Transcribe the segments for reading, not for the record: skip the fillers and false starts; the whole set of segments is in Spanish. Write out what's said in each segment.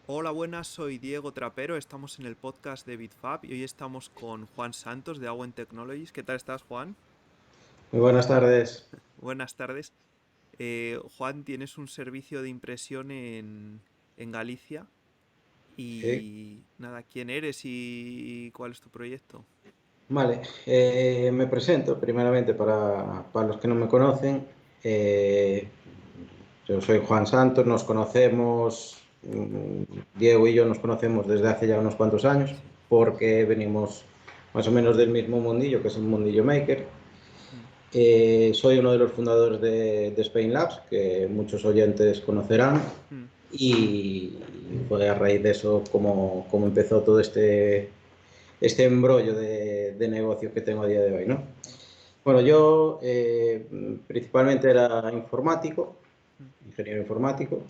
Hola, buenas, soy Diego Trapero, estamos en el podcast de BitFab y hoy estamos con Juan Santos de Awen Technologies. ¿Qué tal estás, Juan? Muy buenas tardes. Buenas tardes. Juan, tienes un servicio de impresión en Galicia Sí. y nada, ¿quién eres y cuál es tu proyecto? Vale, me presento primeramente para los que no me conocen. Eh, yo soy Juan Santos, nos conocemos, Diego y yo nos conocemos desde hace ya unos cuantos años porque venimos más o menos del mismo mundillo, que es el mundillo maker. Mm, Soy uno de los fundadores de Spain Labs, que muchos oyentes conocerán, mm, y fue a raíz de eso como empezó todo este embrollo de negocio que tengo a día de hoy, ¿no? Bueno, yo principalmente era informático, mm. ingeniero informático,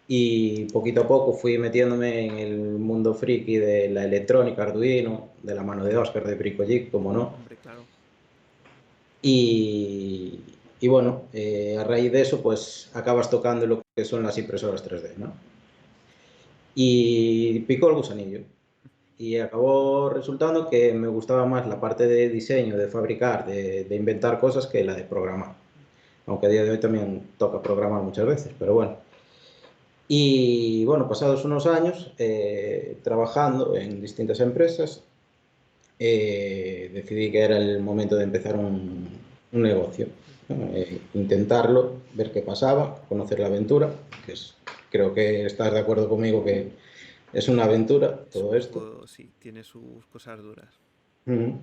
y poquito a poco fui metiéndome en el mundo friki de la electrónica, Arduino, de la mano de Oscar de Bricogeek, como no. Hombre, claro. Y, y bueno, a raíz de eso, pues acabas tocando lo que son las impresoras 3D, ¿no? Y picó el gusanillo. Y acabó resultando que me gustaba más la parte de diseño, de fabricar, de inventar cosas que la de programar. Aunque a día de hoy también toca programar muchas veces, pero bueno. Y bueno, pasados unos años trabajando en distintas empresas, decidí que era el momento de empezar un negocio, ¿no? Intentarlo, ver qué pasaba, conocer la aventura, que es, creo que estás de acuerdo conmigo que es una aventura Es un todo esto. poco, sí, tiene sus cosas duras. Ujú.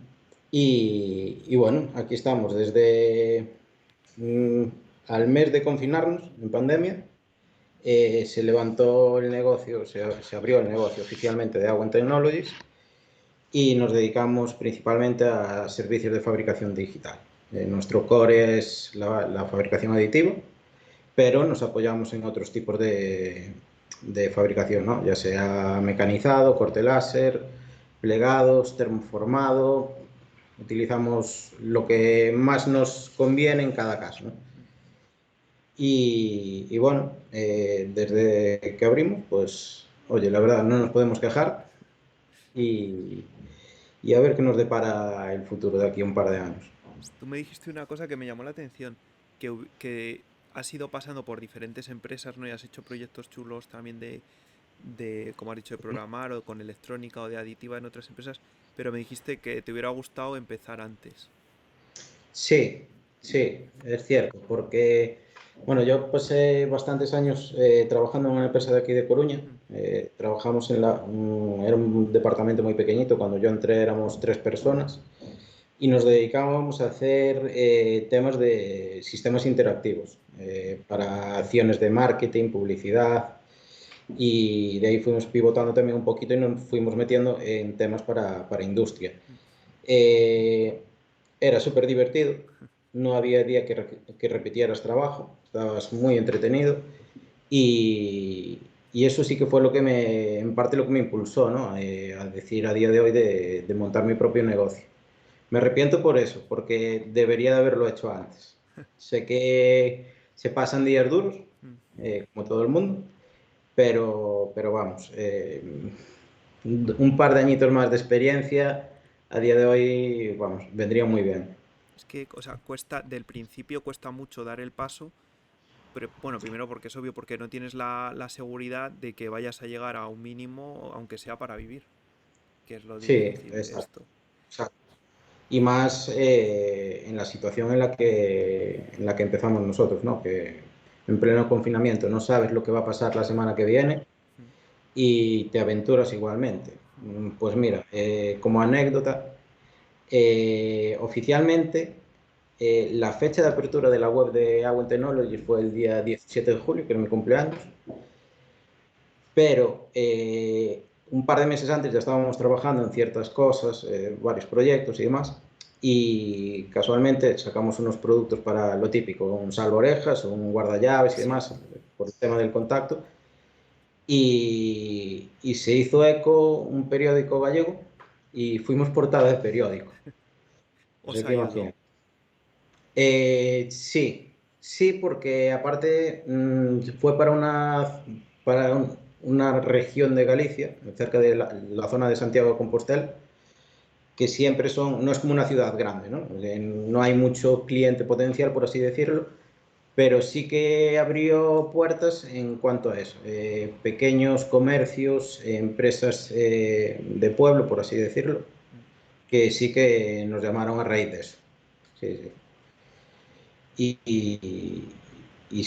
Y bueno, aquí estamos desde mm, al mes de confinarnos en pandemia. Se levantó el negocio, se abrió el negocio oficialmente de Awen Technologies y nos dedicamos principalmente a servicios de fabricación digital. Nuestro core es la fabricación aditiva, pero nos apoyamos en otros tipos de fabricación, ¿no? Ya sea mecanizado, corte láser, plegados, termoformado. Utilizamos lo que más nos conviene en cada caso, ¿no? Y bueno, desde que abrimos, pues, oye, la verdad, no nos podemos quejar y, y a ver qué nos depara el futuro de aquí a un par de años. Tú me dijiste una cosa que me llamó la atención, que has ido pasando por diferentes empresas, ¿no? Y has hecho proyectos chulos también como has dicho, de programar o con electrónica o de aditiva en otras empresas, pero me dijiste que te hubiera gustado empezar antes. Sí, sí, es cierto, porque, bueno, yo pasé bastantes años trabajando en una empresa de aquí de Coruña. Mm, Trabajamos era un departamento muy pequeñito, cuando yo entré éramos 3 personas y nos dedicábamos a hacer temas de sistemas interactivos para acciones de marketing, publicidad, y de ahí fuimos pivotando también un poquito y nos fuimos metiendo en temas para industria. mm. Eh, Era súper divertido, no había día que repitieras trabajo, estabas muy entretenido y eso sí que fue lo que en parte lo que me impulsó, ¿no? A decir a día de hoy de montar mi propio negocio. Me arrepiento por eso, porque debería de haberlo hecho antes. Sé que se pasan días duros, Mm. como todo el mundo, pero vamos, un par de añitos más de experiencia a día de hoy, vamos, vendría muy bien. Es que, o sea, del principio cuesta mucho dar el paso, pero bueno, primero porque es obvio, porque no tienes la seguridad de que vayas a llegar a un mínimo, aunque sea para vivir, que es lo Sí, difícil de exacto, esto. exacto. Y más en la situación en la que empezamos nosotros, ¿no? Que en pleno confinamiento no sabes lo que va a pasar la semana que viene Mm, y te aventuras igualmente. mm, Pues mira, como anécdota, oficialmente la fecha de apertura de la web de Awen Technology fue el día 17 de julio, que era mi cumpleaños, pero un par de meses antes ya estábamos trabajando en ciertas cosas, varios proyectos y demás, y casualmente sacamos unos productos para lo típico, un salvaorejas, un guardallaves y sí. demás, por el tema del contacto, y se hizo eco un periódico gallego y fuimos portada de periódico. Os Así que ayudó. imagina. Sí, sí, porque aparte fue para una región de Galicia, cerca de la zona de Santiago de Compostela, que siempre son, no es como una ciudad grande, ¿no? No hay mucho cliente potencial, por así decirlo, pero sí que abrió puertas en cuanto a eso. Pequeños comercios, empresas de pueblo, por así decirlo, que sí que nos llamaron a raíz de eso. Sí, sí. Y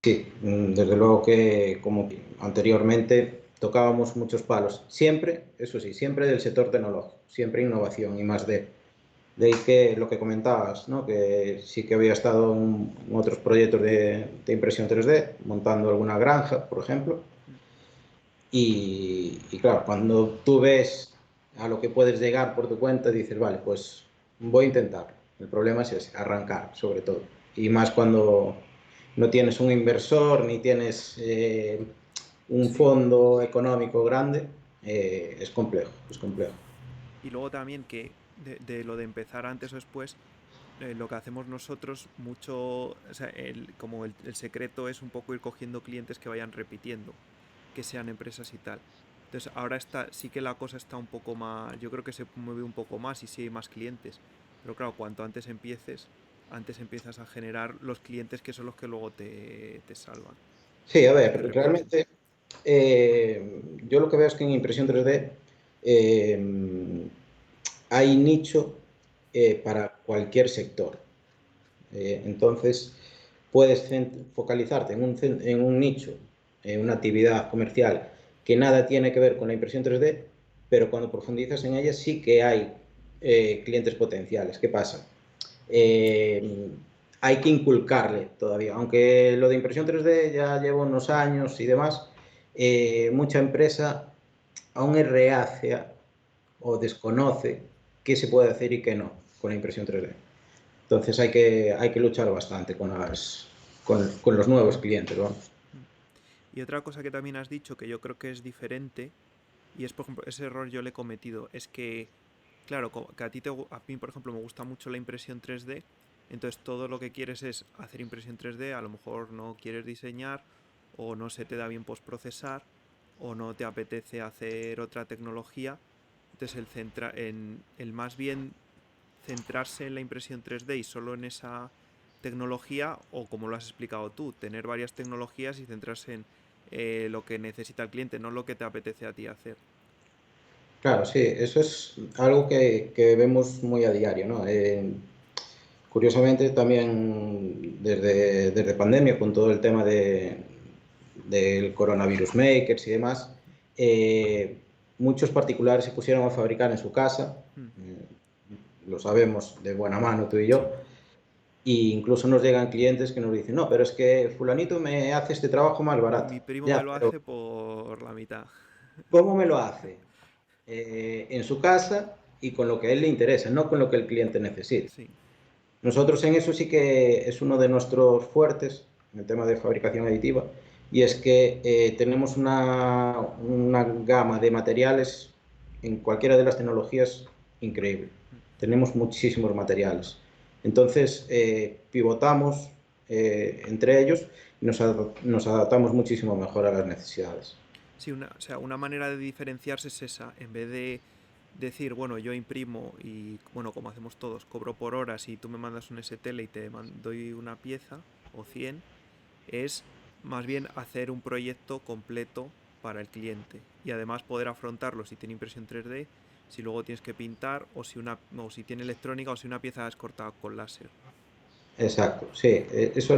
sí, desde luego que como anteriormente tocábamos muchos palos, siempre, eso sí, siempre del sector tecnológico, siempre innovación y más de ahí que lo que comentabas, ¿no? Que sí que había estado en otros proyectos de impresión 3D, montando alguna granja, por ejemplo, y claro, cuando tú ves a lo que puedes llegar por tu cuenta, dices, vale, pues voy a intentarlo. El problema es ese, arrancar, sobre todo. Y más cuando no tienes un inversor ni tienes un Sí. fondo económico grande, es complejo, es complejo. Y luego también que de lo de empezar antes o después, lo que hacemos nosotros mucho, o sea, como el secreto es un poco ir cogiendo clientes que vayan repitiendo, que sean empresas y tal. Entonces ahora sí que la cosa está un poco más, yo creo que se mueve un poco más y sí hay más clientes. Pero claro, cuanto antes empieces, antes empiezas a generar los clientes que son los que luego te salvan, Sí, a los que ver, repiten. realmente yo lo que veo es que en impresión 3D hay nicho para cualquier sector. Entonces, puedes focalizarte en un nicho, en una actividad comercial que nada tiene que ver con la impresión 3D, pero cuando profundizas en ella sí que hay clientes potenciales. ¿Qué pasa? Eh, Hay que inculcarle todavía, aunque lo de impresión 3D ya lleva unos años y demás, mucha empresa aún es reacia o desconoce qué se puede hacer y qué no con la impresión 3D. Entonces hay que luchar bastante con los nuevos clientes, vamos. Y otra cosa que también has dicho que yo creo que es diferente, y es por ejemplo, ese error yo le he cometido, es que, claro, que a mí por ejemplo me gusta mucho la impresión 3D, entonces todo lo que quieres es hacer impresión 3D, a lo mejor no quieres diseñar, o no se te da bien postprocesar, o no te apetece hacer otra tecnología, entonces el más bien centrarse en la impresión 3D y solo en esa tecnología, o como lo has explicado tú, tener varias tecnologías y centrarse en lo que necesita el cliente, no lo que te apetece a ti hacer. Claro, sí, eso es algo que vemos muy a diario, ¿no? Curiosamente, también desde pandemia, con todo el tema del coronavirus makers y demás, eh, muchos particulares se pusieron a fabricar en su casa, Hmm. lo sabemos de buena mano tú y yo, Sí. e incluso nos llegan clientes que nos dicen, no, pero es que fulanito me hace este trabajo más barato. Mi primo me Ya, lo pero hace por la mitad. ¿cómo me lo hace? En su casa y con lo que a él le interesa, no con lo que el cliente necesita. Sí. Nosotros en eso sí que es uno de nuestros fuertes, en el tema de fabricación aditiva, y es que tenemos una gama de materiales en cualquiera de las tecnologías increíble. Tenemos muchísimos materiales. Entonces, pivotamos entre ellos y nos adaptamos muchísimo mejor a las necesidades. Sí, o sea, una manera de diferenciarse es esa. En vez de decir, bueno, yo imprimo y, bueno, como hacemos todos, cobro por horas y tú me mandas un STL y doy una pieza o 100, es más bien hacer un proyecto completo para el cliente y además poder afrontarlo si tiene impresión 3D, si luego tienes que pintar o si tiene electrónica o si una pieza es cortada con láser. Exacto, sí, eso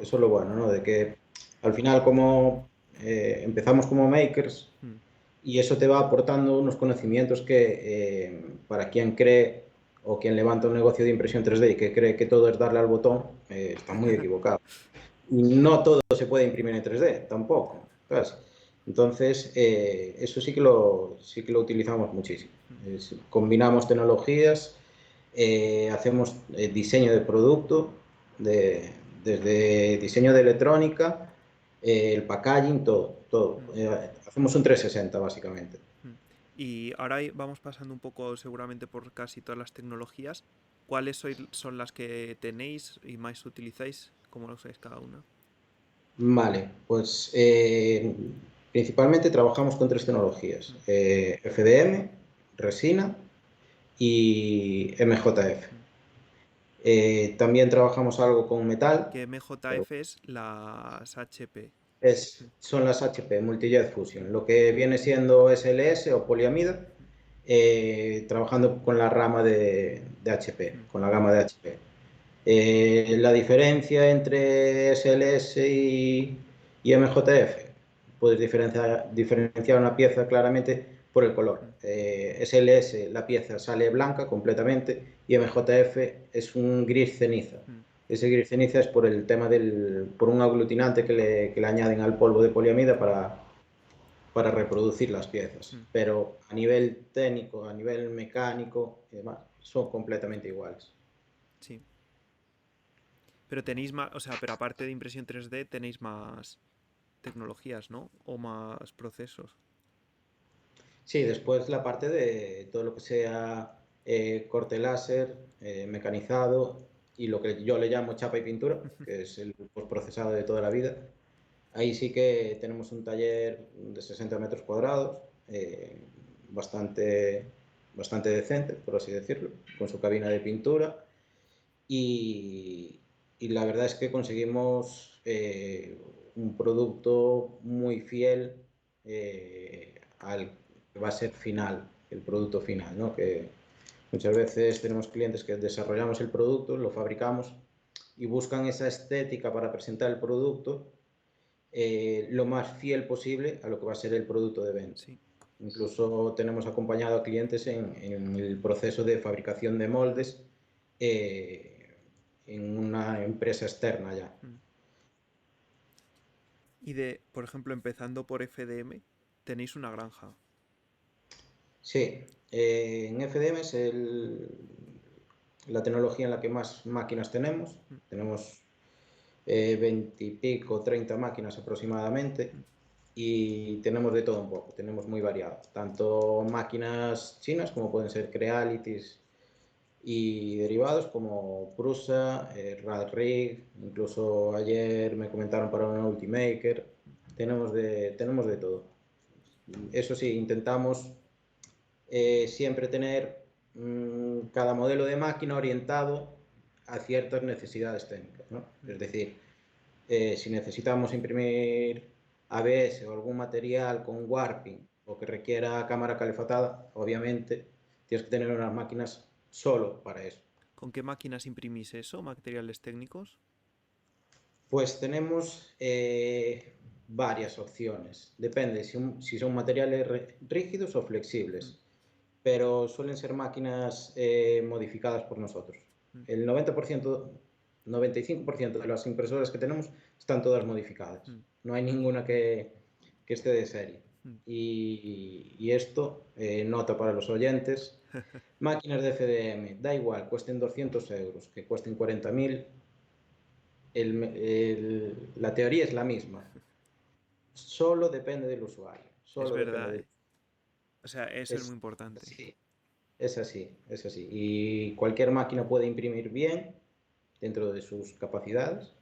es lo bueno, ¿no? De que al final como empezamos como makers Mm. y eso te va aportando unos conocimientos que para quien cree o quien levanta un negocio de impresión 3D y que cree que todo es darle al botón, está muy equivocado. Y no todo se puede imprimir en 3D, tampoco, ¿sabes? Entonces, eso sí que lo utilizamos muchísimo. Combinamos tecnologías, hacemos diseño de producto, de, desde diseño de electrónica, el packaging, todo, todo. Mm. Hacemos un 360 básicamente. Mm. Y ahora vamos pasando un poco seguramente por casi todas las tecnologías. ¿Cuáles son las que tenéis y más utilizáis? ¿Cómo lo usáis cada una? Vale, pues Principalmente trabajamos con tres tecnologías, Mm, FDM, resina y MJF. mm. También trabajamos algo con metal, Que pero MJF es las HP. Mm, son las HP, Multijet Fusion, lo que viene siendo SLS o poliamida, trabajando con la rama de HP, mm, con la gama de HP. La diferencia entre SLS y MJF, puedes diferenciar una pieza claramente por el color. mm, SLS, la pieza sale blanca completamente y MJF es un gris ceniza. mm, Ese gris ceniza es por el tema por un aglutinante que le añaden al polvo de poliamida para reproducir las piezas. mm. Pero a nivel técnico, a nivel mecánico y demás, son completamente iguales. Sí. Pero tenéis más, o sea, pero aparte de impresión 3D tenéis más tecnologías, ¿no? O más procesos. Sí, después la parte de todo lo que sea corte láser, mecanizado y lo que yo le llamo chapa y pintura, que es el postprocesado de toda la vida. Ahí sí que tenemos un taller de 60 metros cuadrados, bastante, bastante decente, por así decirlo, con su cabina de pintura y, y la verdad es que conseguimos un producto muy fiel al que va a ser final, el producto final, ¿no? Que muchas veces tenemos clientes que desarrollamos el producto, lo fabricamos y buscan esa estética para presentar el producto lo más fiel posible a lo que va a ser el producto de venta. Sí. Incluso tenemos acompañado a clientes en el proceso de fabricación de moldes eh, en una empresa externa ya. Mm. Y de, por ejemplo, empezando por FDM, tenéis una granja. Sí, en FDM es la tecnología en la que más máquinas tenemos. Mm, Tenemos 20 y pico, 30 máquinas aproximadamente mm, y tenemos de todo un poco, tenemos muy variado, tanto máquinas chinas como pueden ser Crealities y derivados como Prusa, Radrig, incluso ayer me comentaron para una Ultimaker, tenemos de todo. Eso sí, intentamos siempre tener cada modelo de máquina orientado a ciertas necesidades técnicas, ¿no? mm. Es decir, si necesitamos imprimir ABS o algún material con warping o que requiera cámara calefactada, obviamente tienes que tener unas máquinas solo para eso. ¿Con qué máquinas imprimís eso? ¿Materiales técnicos? Pues tenemos varias opciones. Depende si son materiales rígidos o Mm, flexibles, pero suelen ser máquinas modificadas por nosotros. mm, El 90%, 95% de las impresoras que tenemos están todas modificadas. mm, No hay ninguna que esté de serie. mm. Y esto, nota para los oyentes, máquinas de FDM, da igual, cuesten 200 euros, que cuesten 40.000, la teoría es la misma. Solo depende del usuario. Es Solo depende verdad, del ¿eh? O sea, eso es Es muy importante. así, es así, es así. Y cualquier máquina puede imprimir bien dentro de sus capacidades,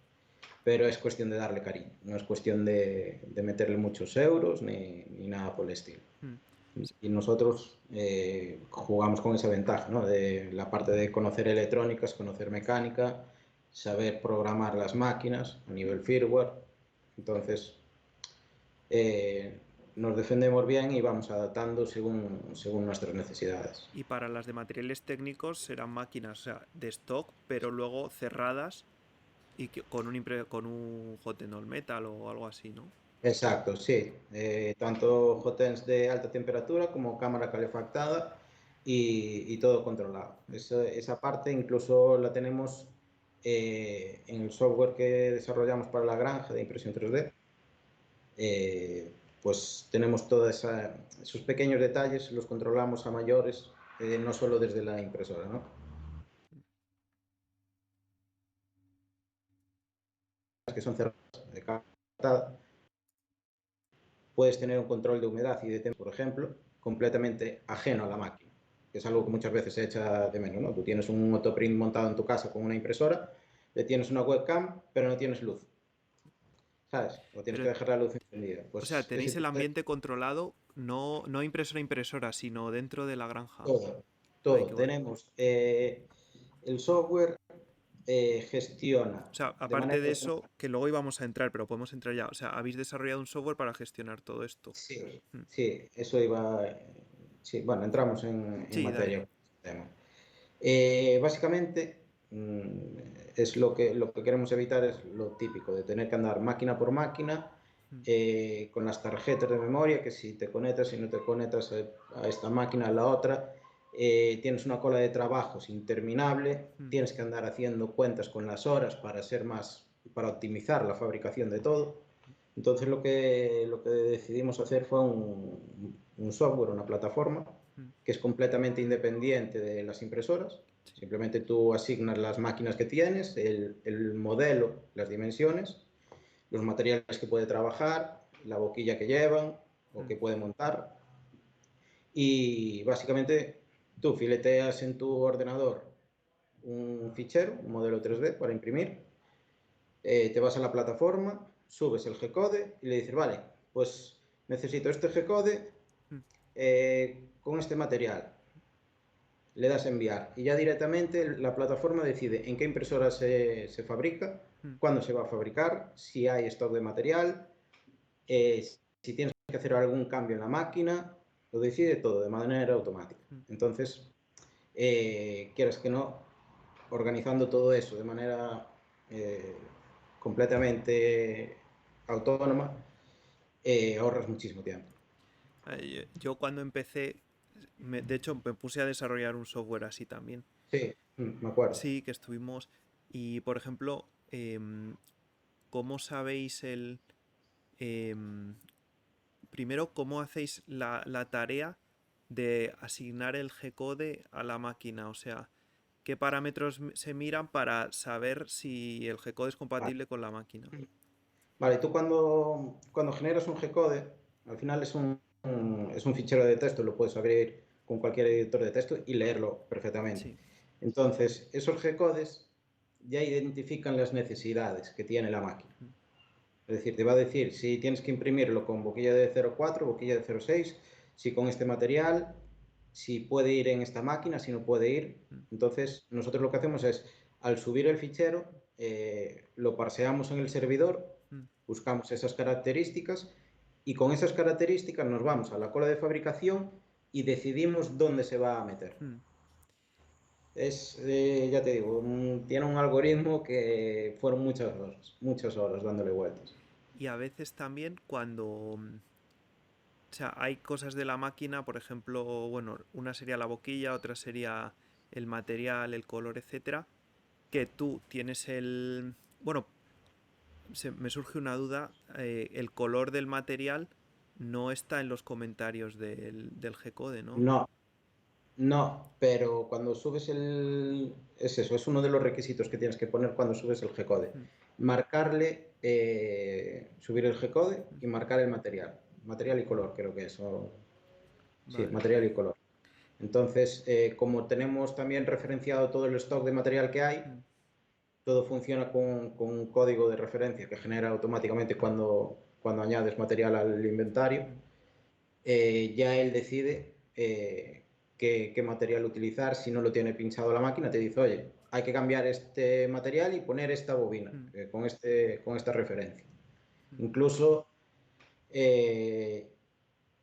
pero es cuestión de darle cariño. No es cuestión de meterle muchos euros ni nada por el estilo. Mm. Y nosotros jugamos con esa ventaja, ¿no? De la parte de conocer electrónicas, conocer mecánica, saber programar las máquinas a nivel firmware. Entonces, nos defendemos bien y vamos adaptando según nuestras necesidades. Y para las de materiales técnicos serán máquinas, o sea, de stock, pero luego cerradas y con con un hot end all metal o algo así, ¿no? Exacto, sí. Tanto hotends de alta temperatura como cámara calefactada y todo controlado. Mm, Esa parte incluso la tenemos en el software que desarrollamos para la granja de impresión 3D. eh, pues tenemos todos esos pequeños detalles, los controlamos a mayores, no solo desde la impresora, ¿no? Las que son cerradas de calefactada, puedes tener un control de humedad y de tiempo, por ejemplo, completamente ajeno a la máquina, que es algo que muchas veces se echa de menos, ¿no? Tú tienes un autoprint montado en tu casa con una impresora, le tienes una webcam, pero no tienes luz, ¿sabes? O tienes Pero que dejar la luz. O sea, Pues ese tenéis el tipo de ambiente controlado, no impresora a impresora, sino dentro de la granja. todo, Ay, todo. qué guay. Tenemos el software gestiona O sea, de aparte manera de eso, que luego íbamos a entrar, pero podemos entrar ya. O sea, habéis desarrollado un software para gestionar todo esto. sí, Mm. sí, eso iba. Sí, bueno, entramos en Sí, dale. materia con este tema. Básicamente, es lo que queremos evitar es lo típico de tener que andar máquina por máquina Mm, con las tarjetas de memoria, que si te conectas, si no te conectas a esta máquina, a la otra, tienes una cola de trabajos interminable, mm, tienes que andar haciendo cuentas con las horas para ser más, para optimizar la fabricación de todo. Entonces lo que decidimos hacer fue un software, una plataforma mm, que es completamente independiente de las impresoras. sí, Simplemente tú asignas las máquinas que tienes, el modelo, las dimensiones, los materiales que puede trabajar, la boquilla que llevan o mm, que puede montar. Y básicamente tú fileteas en tu ordenador un fichero, un modelo 3D para imprimir, te vas a la plataforma, subes el G-code y le dices, vale, pues necesito este G-code mm, con este material. Le das a enviar y ya directamente la plataforma decide en qué impresora se fabrica, mm, cuándo se va a fabricar, si hay stock de material, si tienes que hacer algún cambio en la máquina, lo decide todo de manera automática. mm. Entonces, quieras que no, organizando todo eso de manera eh, completamente autónoma, ahorras muchísimo tiempo. Yo cuando empecé, de hecho, me puse a desarrollar un software así también. Sí, me acuerdo. Sí, que estuvimos. Y por ejemplo, ¿cómo sabéis em, primero, cómo hacéis la tarea de asignar el G-code a la máquina? O sea, ¿qué parámetros se miran para saber si el G-code es Vale. compatible con la máquina? Vale, tú cuando generas un G-code, al final es un fichero de texto, lo puedes abrir con cualquier editor de texto y leerlo perfectamente. Sí. Entonces, esos G-codes ya identifican las necesidades que tiene la máquina. Mm, Es decir, te va a decir si tienes que imprimirlo con boquilla de 0,4, boquilla de 0,6, si con este material, si puede ir en esta máquina, si no puede ir. mm, Entonces, nosotros lo que hacemos es, al subir el fichero, lo parseamos en el servidor, mm, buscamos esas características y con esas características nos vamos a la cola de fabricación y decidimos dónde se va a meter. mm. Ya te digo, tiene un algoritmo que fueron muchas horas dándole vueltas. Y a veces también cuando, o sea, hay cosas de la máquina, por ejemplo, bueno, una sería la boquilla, otra sería el material, el color, etcétera, que tú tienes bueno, me surge una duda, el color del material no está en los comentarios del G-code, ¿no? No, no, pero cuando subes Es eso, es uno de los requisitos que tienes que poner cuando subes el G-code. Mm, Marcarle, subir el G-code mm, y marcar el material. Material y color, creo que eso. Sí, vale. material y color. Entonces, como tenemos también referenciado todo el stock de material que hay, Mm, todo funciona con un código de referencia que genera automáticamente mm, cuando añades material al inventario. mm, Ya él decide qué material utilizar. Si no lo tiene pinchado la máquina, te dice, oye, hay que cambiar este material y poner esta bobina mm, con esta referencia. mm, Incluso, eh,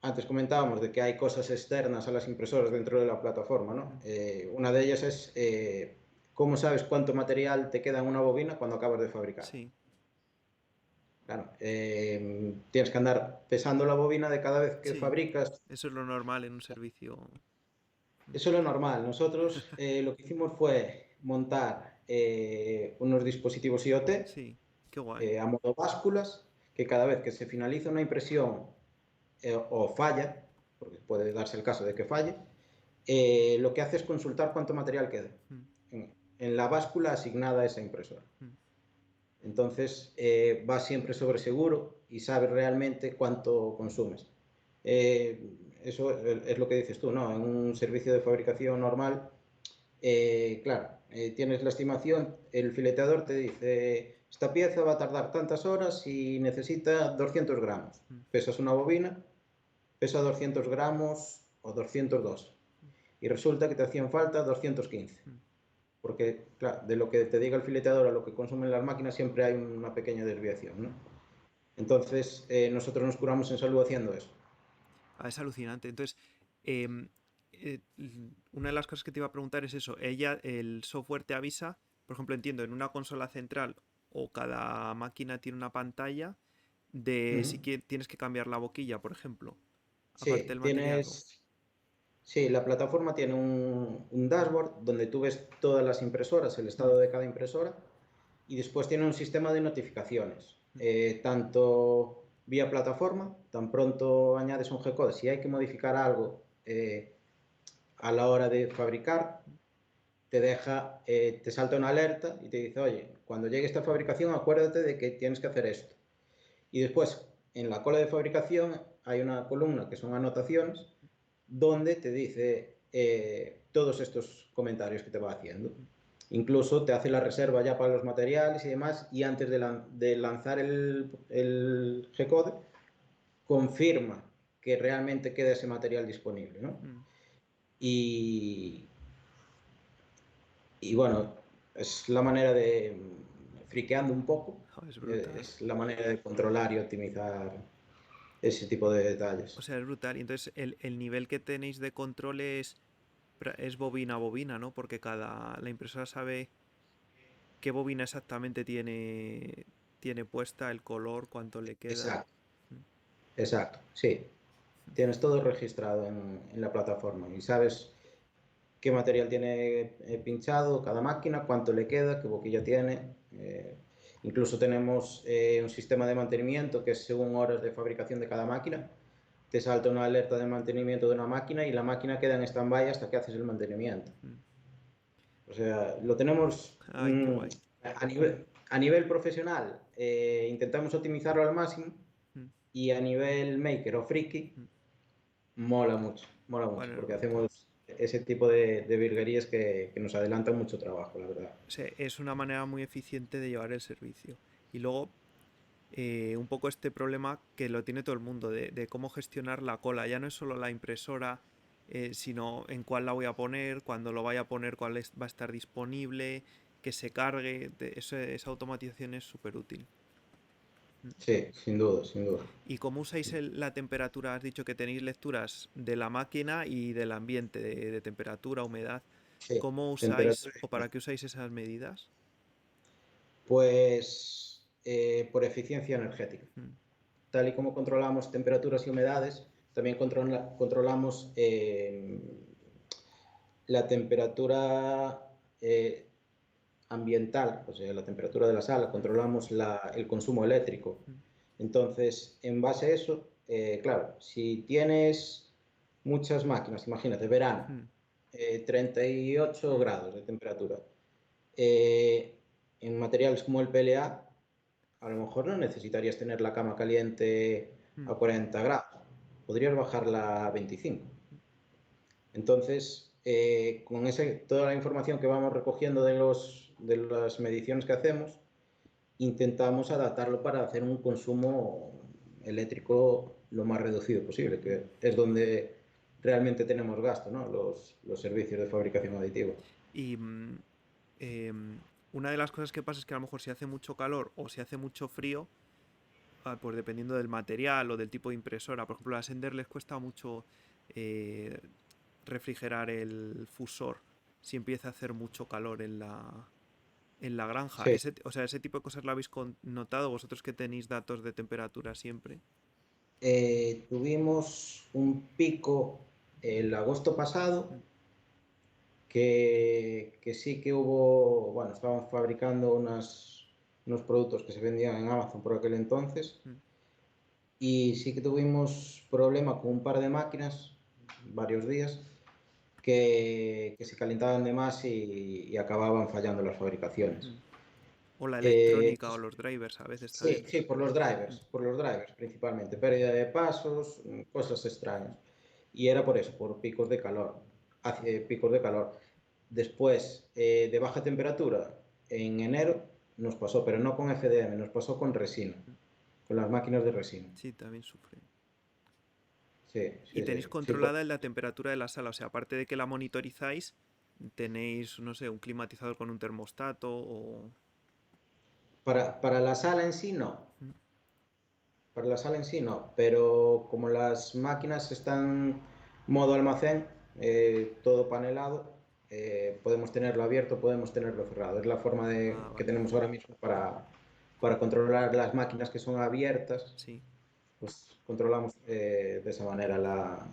antes comentábamos de que hay cosas externas a las impresoras dentro de la plataforma, ¿no? mm. Una de ellas es cómo sabes cuánto material te queda en una bobina cuando acabas de fabricar. Sí, Claro, tienes que andar pesando la bobina de cada vez que sí. fabricas. Eso es lo normal en un servicio. Mm, Eso es lo normal. Nosotros lo que hicimos fue montar unos dispositivos IoT sí, qué guay. a modo básculas, que cada vez que se finaliza una impresión o falla, porque puede darse el caso de que falle, lo que hace es consultar cuánto material queda Mm, en la báscula asignada a esa impresora. mm, Entonces va siempre sobre seguro y sabes realmente cuánto consumes. Eso es lo que dices tú, ¿no? En un servicio de fabricación normal, claro, tienes la estimación, el fileteador te dice, esta pieza va a tardar tantas horas y necesita 200 gramos. Pesas una bobina, pesa 200 gramos o 202. Y resulta que te hacían falta 215. Porque, claro, de lo que te diga el fileteador a lo que consumen las máquinas siempre hay una pequeña desviación, ¿no? Entonces, nosotros nos curamos en salud haciendo eso. Ah, es alucinante. Entonces, em, una de las cosas que te iba a preguntar es eso. El software te avisa, por ejemplo, entiendo, en una consola central o cada máquina tiene una pantalla de si Ujú. tienes que cambiar la boquilla, por ejemplo, aparte Sí, del material. tienes. Sí, la plataforma tiene un dashboard donde tú ves todas las impresoras, el Mm, estado de cada impresora, y después tiene un sistema de notificaciones, mm, tanto vía plataforma, tan pronto añades un G-code, si hay que modificar algo a la hora de fabricar, te salta una alerta y te dice, oye, cuando llegue esta fabricación, acuérdate de que tienes que hacer esto. Y después, en la cola de fabricación, hay una columna que son anotaciones, donde te dice todos estos comentarios que te va haciendo. Incluso te hace la reserva ya para los materiales y demás, y antes de lanzar el G-code, confirma que realmente queda ese material disponible, ¿no? mm. Y, y bueno, es la manera de, friqueando un poco, Jo, es brutal. es la manera de controlar y optimizar ese tipo de O detalles. sea, es brutal. Y entonces el nivel que tenéis de control es bobina a bobina, ¿no? Porque la impresora sabe qué bobina exactamente tiene puesta, el color, cuánto le queda. Exacto, exacto, sí. Tienes todo registrado en la plataforma y sabes qué material tiene pinchado cada máquina, cuánto le queda, qué boquilla tiene. Incluso tenemos un sistema de mantenimiento que es según horas de fabricación de cada máquina. Te salta una alerta de mantenimiento de una máquina y la máquina queda en stand-by hasta que haces el mantenimiento. Mm. O sea, lo tenemos Ay, qué guay. a nivel profesional, intentamos optimizarlo al máximo Mm, y a nivel maker o friki, mm. mola mucho, Bueno, es porque brutal. hacemos ese tipo de virguerías que nos adelantan mucho trabajo, la verdad. O sea, es una manera muy eficiente de llevar el servicio. Y luego, un poco este problema que lo tiene todo el mundo, de cómo gestionar la cola. Ya no es solo la impresora, sino en cuál la voy a poner, cuándo lo vaya a poner, va a estar disponible, que se cargue. Esa automatización es súper útil. Sí, sin duda, sin duda. ¿Y cómo usáis la temperatura? Has dicho que tenéis lecturas de la máquina y del ambiente, de temperatura, humedad. Sí, ¿Cómo usáis temperatura. o para qué usáis esas medidas? Pues por eficiencia energética. Mm, Tal y como controlamos temperaturas y humedades, también controlamos la temperatura ambiental, o sea, la temperatura de la sala, controlamos el consumo eléctrico. mm, Entonces, en base a eso, claro, si tienes muchas máquinas, imagínate, verano, mm, 38 mm, grados de temperatura, eh, en materiales como el PLA, a lo mejor no necesitarías tener la cama caliente mm. a 40 grados, podrías bajarla a 25. Entonces, con toda la información que vamos recogiendo de las mediciones que hacemos, intentamos adaptarlo para hacer un consumo eléctrico lo más reducido posible, que es donde realmente tenemos gasto, ¿no? Los servicios de fabricación aditiva. Y una de las cosas que pasa es que a lo mejor si hace mucho calor o si hace mucho frío, pues dependiendo del material o del tipo de impresora, por ejemplo, a Sender les cuesta mucho eh, refrigerar el fusor si empieza a hacer mucho calor en la granja. Sí, O sea, ese tipo de cosas lo habéis notado vosotros que tenéis datos de temperatura siempre. tuvimos un pico el agosto pasado Mm, que sí que hubo, bueno, estaban fabricando unos productos que se vendían en Amazon por aquel entonces mm. y sí que tuvimos problema con un par de máquinas, varios días, que se calentaban de más y acababan fallando las fabricaciones. Mm. O la Eh, electrónica o los drivers a veces sí, también. sí, Mm, por los drivers principalmente, pérdida de pasos, cosas extrañas. Y era por eso, por picos de calor, hace picos de calor. Después, de baja temperatura, en enero, nos pasó, pero no con FDM, nos pasó con resina, con las máquinas de resina. Sí, también sufren. Sí, Y sí, tenéis sí. Sí, controlada la temperatura de la sala, o sea, aparte de que la monitorizáis, tenéis, no sé, un climatizador con un termostato o... para la sala en sí no. Mm. Para la sala en sí no, pero como las máquinas están modo almacén, todo panelado, podemos tenerlo abierto, podemos tenerlo cerrado. Es la forma Ah, que vale. tenemos ahora mismo para controlar las máquinas que son abiertas, Sí. pues controlamos de esa manera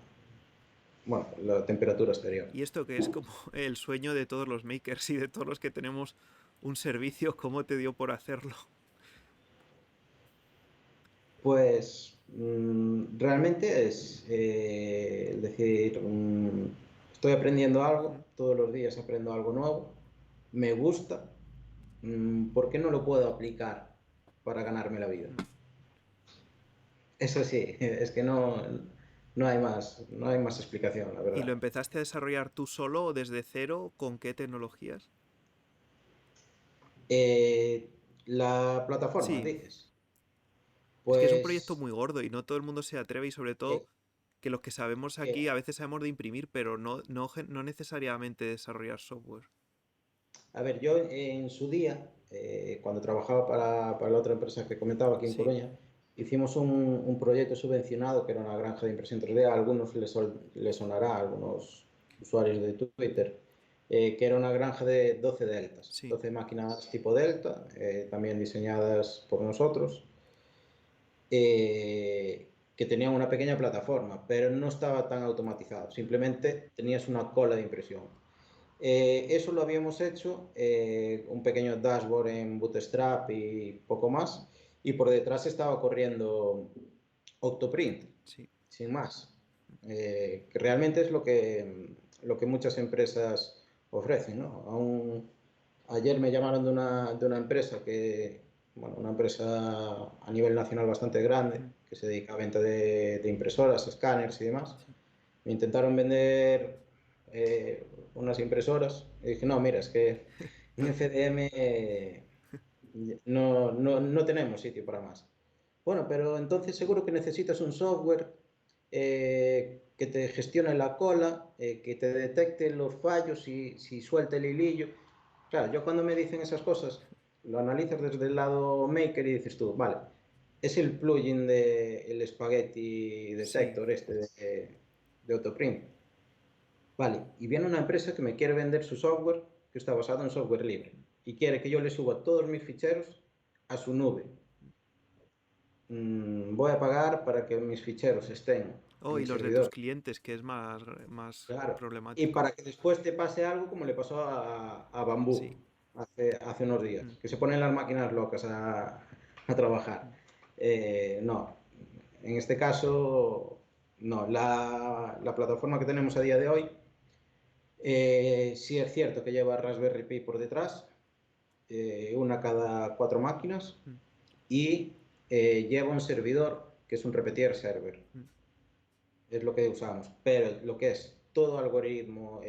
bueno, la temperatura exterior. Y esto que es como el sueño de todos los makers y de todos los que tenemos un servicio, ¿cómo te dio por hacerlo? Pues realmente es decir, estoy aprendiendo algo, Mm. todos los días aprendo algo nuevo, me gusta, ¿por qué no lo puedo aplicar para ganarme la vida? Mm. Eso sí, es que no hay más explicación, la ¿Y lo verdad. empezaste a desarrollar tú solo o desde cero? ¿Con qué tecnologías? Eh, la plataforma, Sí, dices, es que es un proyecto pues muy gordo y no todo el mundo se atreve y sobre todo eh, que los que sabemos eh, aquí a veces sabemos de imprimir, pero no necesariamente desarrollar software. a ver, yo en su día, cuando trabajaba para la otra empresa que comentaba aquí en Sí, Coruña, hicimos un proyecto subvencionado que era una granja de impresión 3D. A algunos les sonará, a algunos usuarios de Twitter, que era una granja de 12 deltas, sí. 12 máquinas tipo Delta, también diseñadas por nosotros, que tenían una pequeña plataforma, pero no estaba tan automatizado. Simplemente tenías una cola de impresión. Eso lo habíamos hecho, un pequeño dashboard en Bootstrap y poco más, y por detrás estaba corriendo Octoprint, Sí. sin más. Que realmente es lo que muchas empresas ofrecen, ¿no? Ayer me llamaron de una empresa bueno, una empresa a nivel nacional bastante grande, Mm. que se dedica a venta de impresoras, escáneres y demás. Sí. Me intentaron vender unas impresoras y dije, no, mira, es que en FDM no tenemos sitio para más. Bueno, pero entonces seguro que necesitas un software que te gestione la cola, que te detecte los fallos si suelta el hilillo. Claro, yo cuando me dicen esas cosas, lo analizas desde el lado maker y dices tú, vale, es el plugin de el Spaghetti Sí. Detector de Autoprint. Vale, y viene una empresa que me quiere vender su software que está basado en software libre y quiere que yo le suba todos mis ficheros a su nube. Voy a pagar para que mis ficheros estén Oh, en y el los de tus servidor, clientes, que es más claro, y problemático. para que después te pase algo como le pasó a Sí. Bambú hace unos días, Mm. que se ponen las máquinas locas a trabajar. Mm. No, en este caso, no. La plataforma que tenemos a día de hoy, sí es cierto que lleva Raspberry Pi por detrás, una cada 4 máquinas, Mm. y lleva un servidor que es un repetier server. Mm. Es lo que usamos, pero lo que es todo algoritmo,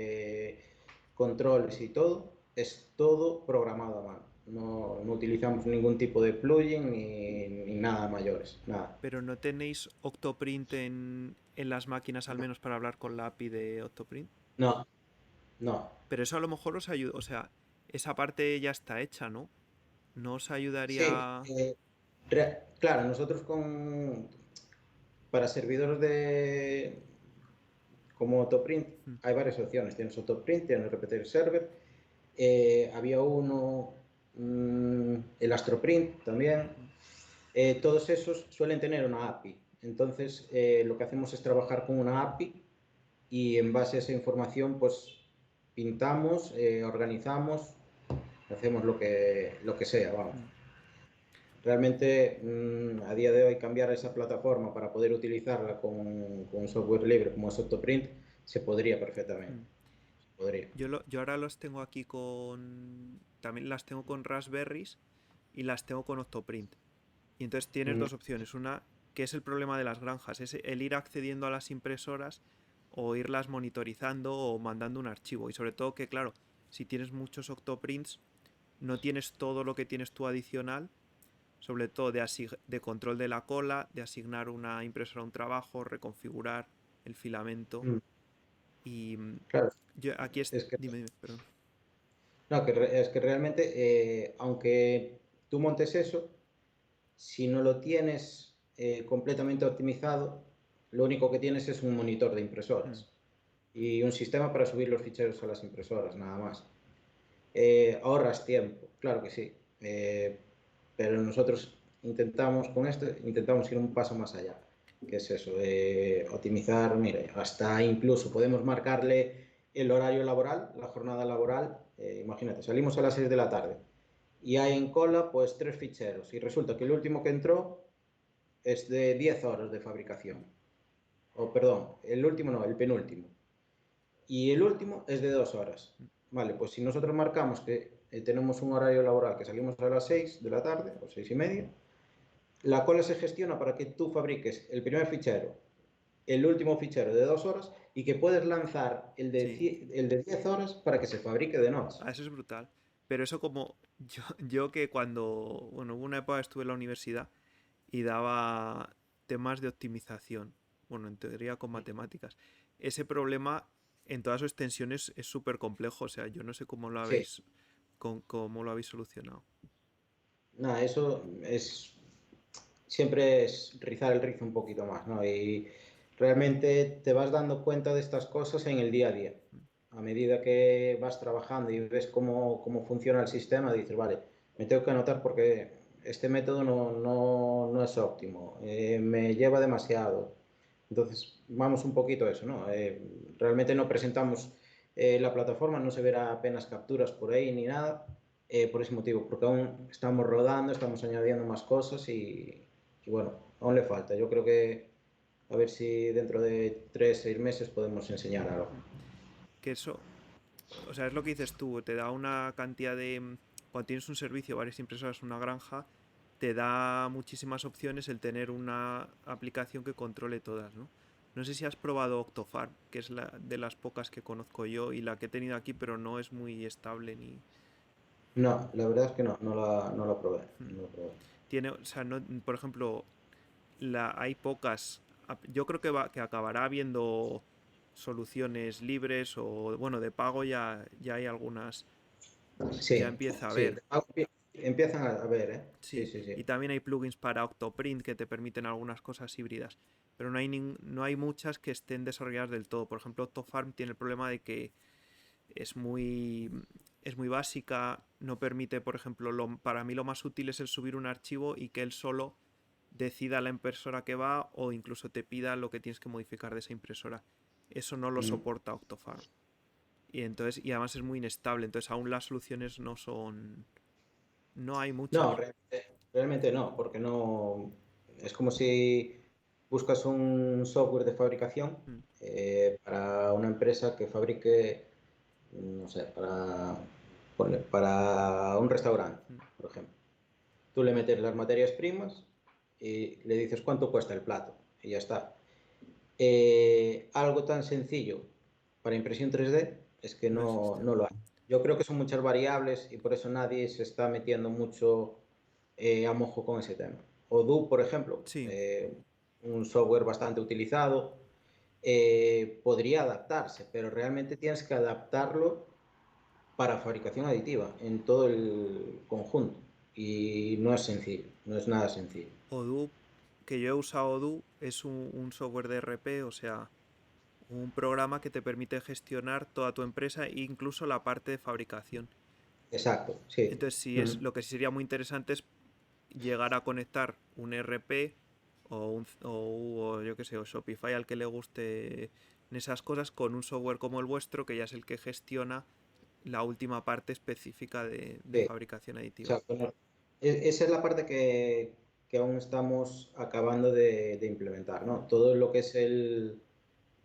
controles y todo, es todo programado a mano. No utilizamos ningún tipo de plugin ni nada mayores, nada. Pero no tenéis Octoprint en las máquinas al menos para hablar con la API de Octoprint. No, no. Pero eso a lo mejor os ayuda, o sea, esa parte ya está hecha, ¿no? ¿No os Sí, ayudaría? claro, nosotros para servidores como Autoprint Mm. hay varias opciones. Tienes Autoprint, tienes Repetir Server, había uno, el Astroprint también. Mm. Todos esos suelen tener una API. Entonces, lo que hacemos es trabajar con una API y en base a esa información, pues pintamos, organizamos, hacemos lo que sea, vamos. Mm. Realmente, a día de hoy, cambiar esa plataforma para poder utilizarla con un software libre como es Octoprint, se podría perfectamente. Mm. Se podría. Yo ahora los tengo aquí con... También las tengo con Raspberries y las tengo con Octoprint. Y entonces tienes Mm, dos opciones. Una, que es el problema de las granjas, es el ir accediendo a las impresoras o irlas monitorizando o mandando un archivo. Y sobre todo que, claro, si tienes muchos Octoprints, no tienes todo lo que tienes tú adicional, sobre todo de control de la cola, de asignar una impresora a un trabajo, reconfigurar el filamento. Mm, Y claro, yo aquí es que, dime, dime, perdón. no, es que realmente, aunque tú montes eso, si no lo tienes completamente optimizado, lo único que tienes es un monitor de Mm, impresoras y un sistema para subir los ficheros a las impresoras, nada más. Ahorras tiempo, claro que sí, pero nosotros intentamos con esto, intentamos ir un paso más allá, que es eso, optimizar, mire, hasta incluso podemos marcarle el horario laboral, la jornada laboral, imagínate, salimos a las 6 de la tarde y hay en cola pues 3 ficheros y resulta que el último que entró es de 10 horas de fabricación, o perdón, el último no, el penúltimo, y el último es de 2 horas. Vale, pues si nosotros marcamos que tenemos un horario laboral que salimos a las 6 de la tarde o 6:30, la cola se gestiona para que tú fabriques el primer fichero, el último fichero de 2 horas y que puedes lanzar sí, el de 10 horas para que se fabrique de noche. eso es brutal. Pero eso como yo que cuando, bueno, hubo una época que estuve en la universidad y daba temas de optimización, bueno, en teoría con matemáticas. Ese problema en todas sus extensiones es súper complejo, o sea, yo no sé Sí, cómo lo habéis solucionado. nada, eso es siempre es rizar el rizo un poquito más, ¿no? Y realmente te vas dando cuenta de estas cosas en el día a día. A medida que vas trabajando y ves cómo funciona el sistema, dices, vale, me tengo que anotar porque este método no es óptimo, me lleva demasiado. Entonces, vamos un poquito a eso, ¿no? Realmente no presentamos la plataforma, no se verá apenas capturas por ahí ni nada, por ese motivo, porque aún estamos rodando, estamos añadiendo más cosas y bueno, aún le falta. Yo creo que a ver si dentro de 3, 6 meses podemos enseñar algo. Que eso, o sea, es lo que dices tú, te da una cantidad de... Cuando tienes un servicio, varias impresoras, una granja, te da muchísimas opciones el tener una aplicación que controle todas, ¿no? No sé si has probado Octofarm, que es la de las pocas que conozco yo y la que he tenido aquí, pero no es muy estable ni... No, la verdad es que no la probé. No la probé. Tiene, o sea, no, por ejemplo, hay pocas. Yo creo que acabará habiendo soluciones libres o, bueno, de pago ya hay algunas, ya Sí, empieza a sí, haber. empiezan a ver, ¿eh? Sí, Sí, sí, y sí. también hay plugins para Octoprint que te permiten algunas cosas híbridas, pero no hay muchas que estén desarrolladas del todo. Por ejemplo, Octofarm tiene el problema de que es muy, es muy básica, no permite, por ejemplo, para mí lo más útil es el subir un archivo y que él solo decida la impresora que va o incluso te pida lo que tienes que modificar de esa impresora. Eso no lo Mm. soporta Octofarm. Y además es muy inestable, entonces aún las soluciones no son... No hay No, muchas. realmente no, porque no. Es como si buscas un software de fabricación Mm, para una empresa que fabrique, no sé, para un restaurante, mm. por ejemplo. Tú le metes las materias primas y le dices cuánto cuesta el plato y ya está. Algo tan sencillo para impresión 3D es que No no, existe. no lo hay. Yo creo que son muchas variables y por eso nadie se está metiendo mucho a mojo con ese tema. Odoo, por ejemplo, Sí, un software bastante utilizado, podría adaptarse, pero realmente tienes que adaptarlo para fabricación aditiva en todo el conjunto. Y no es sencillo, no es nada sencillo. Odoo, que yo he usado Odoo, es un software de RP, o sea, un programa que te permite gestionar toda tu empresa e incluso la parte de fabricación. Exacto, sí. Entonces, Mm. lo que sí sería muy interesante es llegar a conectar un RP o yo que sé, o Shopify al que le guste en esas cosas con un software como el vuestro que ya es el que gestiona la última parte específica de Sí, fabricación aditiva. exacto. No. Esa es la parte que aún estamos acabando de implementar, ¿no? Todo lo que es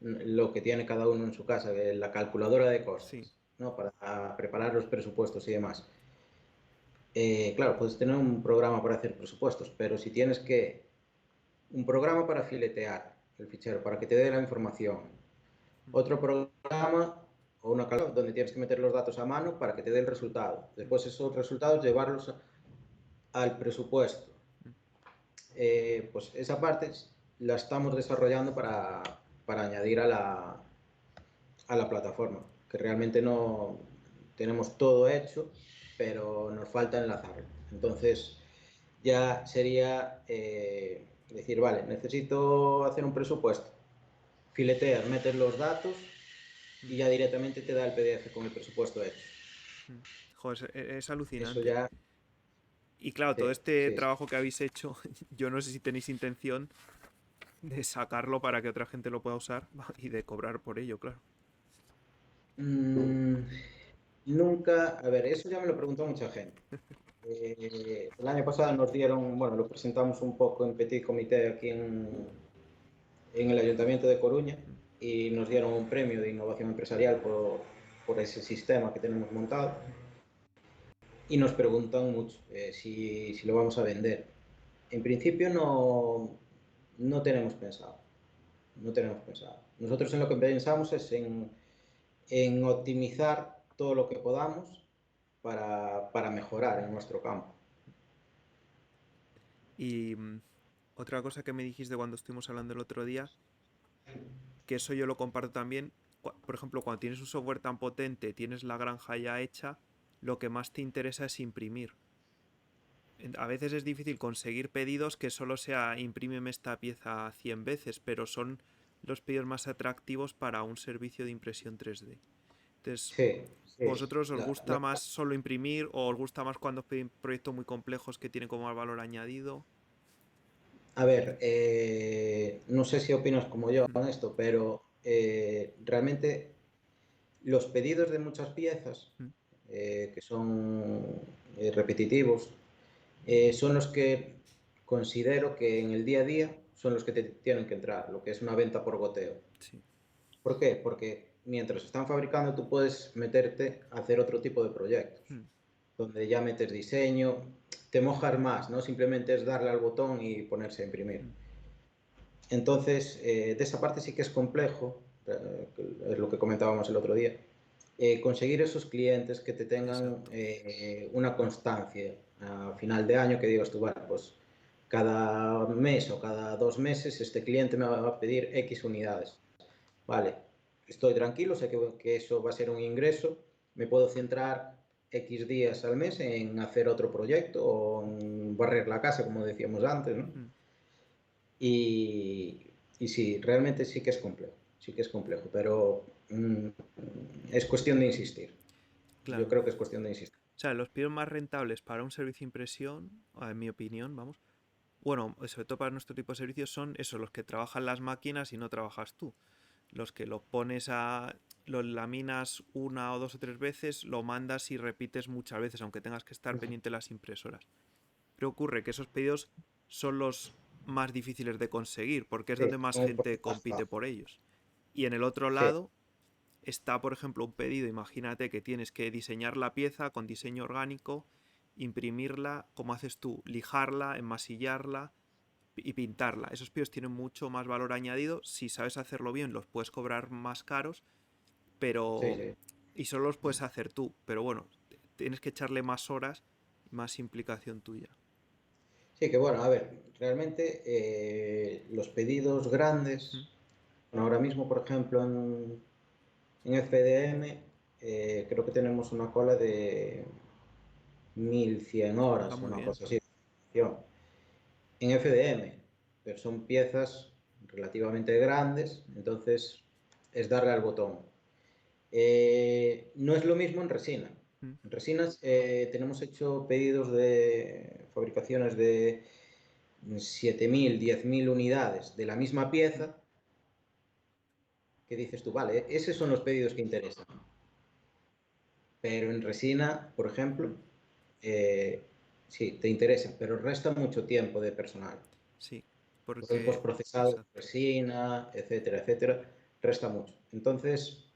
lo que tiene cada uno en su casa, la calculadora de Sí, costes, ¿no? Para preparar los presupuestos y demás. Claro, puedes tener un programa para hacer presupuestos, pero si tienes que un programa para filetear el fichero, para que te dé la información, otro programa o una calculadora donde tienes que meter los datos a mano para que te dé el resultado. Después esos resultados llevarlos al presupuesto. Pues esa parte la estamos desarrollando para añadir a la plataforma, que realmente no tenemos todo hecho, pero nos falta enlazarlo. Entonces ya sería decir, vale, necesito hacer un presupuesto, fileteas, metes los datos y ya directamente te da el PDF con el presupuesto hecho. Joder, es Eso alucinante. ya, Y claro, sí, todo este sí, sí. trabajo que habéis hecho, yo no sé si tenéis intención de sacarlo para que otra gente lo pueda usar y de cobrar por ello, claro. Mm, nunca, a ver, eso ya me lo preguntó mucha gente. El año pasado nos dieron, bueno, lo presentamos un poco en Petit Comité aquí en el Ayuntamiento de Coruña y nos dieron un premio de innovación empresarial por ese sistema que tenemos montado y nos preguntan mucho si lo vamos a vender. En principio no tenemos pensado, no tenemos pensado. Nosotros en lo que pensamos es en optimizar todo lo que podamos para mejorar en nuestro campo. Y otra cosa que me dijiste cuando estuvimos hablando el otro día, que eso yo lo comparto también, por ejemplo, cuando tienes un software tan potente, tienes la granja ya hecha, lo que más te interesa es imprimir. A veces es difícil conseguir pedidos que solo sea imprímeme esta pieza 100 veces, pero son los pedidos más atractivos para un servicio de impresión 3D. Entonces, Sí, sí. ¿vosotros os gusta más solo imprimir o os gusta más cuando os pedís proyectos muy complejos que tienen como más valor añadido? A ver, no sé si opinas como yo Mm, en esto, pero realmente los pedidos de muchas piezas mm, que son repetitivos son los que considero que en el día a día son los que te tienen que entrar, lo que es una venta por goteo. sí. ¿Por qué? Porque mientras están fabricando tú puedes meterte a hacer otro tipo de proyectos, Mm, donde ya metes diseño, te mojas más, no simplemente es darle al botón y ponerse a imprimir. mm, Entonces, de esa parte sí que es complejo, es lo que comentábamos el otro día, conseguir esos clientes que te tengan exacto. una constancia a final de año que digas tú, vale, pues cada mes o cada 2 meses este cliente me va a pedir X unidades. Vale, estoy tranquilo, sé que eso va a ser un ingreso, me puedo centrar X días al mes en hacer otro proyecto o en barrer la casa, como decíamos antes, ¿no? Mm, Y, y sí, realmente sí que es complejo, pero es cuestión de insistir. Yo claro. creo que es cuestión de insistir. O sea, los pedidos más rentables para un servicio de impresión, en mi opinión, vamos, bueno, sobre todo para nuestro tipo de servicios son esos, los que trabajan las máquinas y no trabajas tú. Los que lo pones a... lo laminas una o dos o tres veces, lo mandas y repites muchas veces, aunque tengas que estar pendiente de las impresoras. Pero ocurre que esos pedidos son los más difíciles de conseguir, porque es Sí, donde más son un gente poco más compite fácil. por ellos. Y en el otro Sí, lado está, por ejemplo, un pedido, imagínate que tienes que diseñar la pieza con diseño orgánico, imprimirla, como haces tú, lijarla, enmasillarla y pintarla. Esos pedidos tienen mucho más valor añadido. Si sabes hacerlo bien, los puedes cobrar más caros, sí, pero... sí. y solo los puedes hacer tú. Pero bueno, tienes que echarle más horas y más implicación tuya. Sí, que bueno, a ver, realmente los pedidos grandes, ¿Mm? bueno, ahora mismo, por ejemplo, en FDM, creo que tenemos una cola de 1100 Ah, horas, muy una bien. cosa así. En FDM, pero son piezas relativamente grandes, entonces es darle al botón. No es lo mismo en resina. ¿Mm? En resinas tenemos hecho pedidos de fabricaciones de 7000, 10.000 unidades de la misma ¿Mm? pieza, que dices tú, vale, esos son los pedidos que interesan. Pero en resina, por ejemplo, ¿Mm? eh, sí, te interesa, pero resta mucho tiempo de personal. Sí, Todo el porque... postprocesado, Exacto. resina, etcétera, etcétera, resta mucho. Entonces,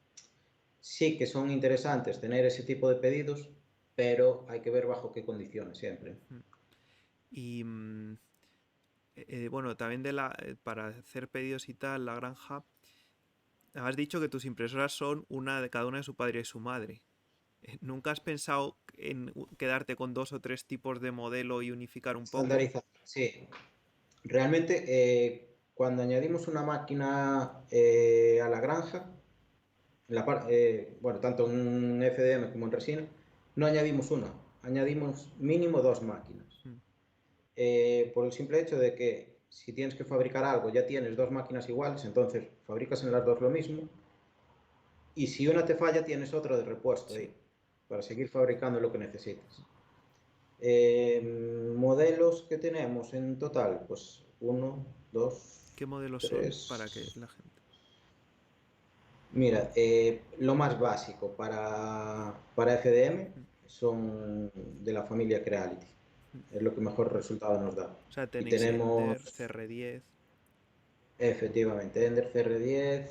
sí que son interesantes tener ese tipo de pedidos, pero hay que ver bajo qué condiciones siempre. ¿Mm? Y bueno, también para hacer pedidos y tal, la granja, Has dicho que tus impresoras son una de cada una de su padre y su madre. ¿Nunca has pensado en quedarte con dos o tres tipos de modelo y unificar un poco? Estandarizar, sí. Realmente, cuando añadimos una máquina a la granja, bueno, tanto en FDM como en resina, no añadimos una, añadimos mínimo dos máquinas. Mm, Por el simple hecho de que si tienes que fabricar algo, ya tienes dos máquinas iguales, entonces fabricas en las dos lo mismo, y si una te falla, tienes otra de repuesto sí. ahí, para seguir fabricando lo que necesites. Modelos que tenemos en total, pues uno, dos, ¿Qué modelos son para que tres. la gente... Mira, lo más básico para FDM Mm, son de la familia Creality. mm. Es lo que mejor resultado nos da. O sea, Y tenéis Ender, tenemos CR10. efectivamente Ender CR10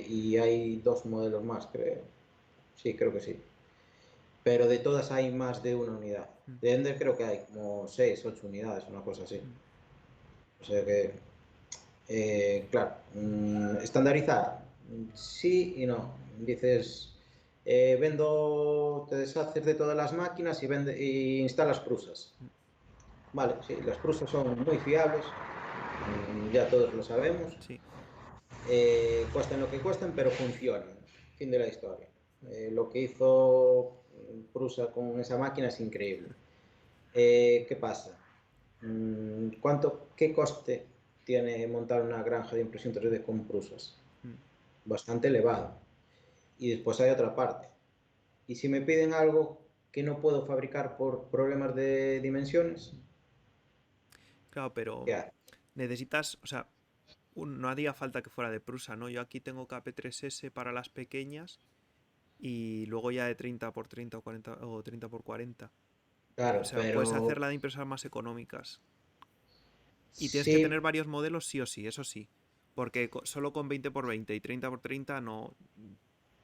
y hay dos modelos más, creo. Sí, creo que sí. Pero de todas hay más de una unidad. Mm, De Ender creo que hay como 6, 8 unidades, una cosa así. mm. O sea que, claro, estandarizar, sí y no. Dices, te deshaces de todas las máquinas y instalas prusas. Mm. Vale, sí, las prusas son muy fiables, ya todos lo sabemos. Sí. Cuestan lo que cuestan, pero funcionan. Fin de la historia. Mm. Lo que hizo Prusa con esa máquina es increíble. ¿Qué pasa? ¿Qué coste tiene montar una granja de impresión 3D con Prusas? Mm. Bastante elevado. Y después hay otra parte. ¿Y si me piden algo que no puedo fabricar por problemas de dimensiones? Mm. Claro, pero ¿Qué hago? necesitas, o sea, no haría falta que fuera de Prusa, ¿no? Yo aquí tengo KP3S para las pequeñas y luego ya de 30 por 30 o 40 o 30 por 40. O Claro, sea, puedes pero hacerla de impresoras más económicas. Y tienes que tener sí, varios modelos sí o sí, eso sí. Porque solo con 20 por 20 y 30 por 30 no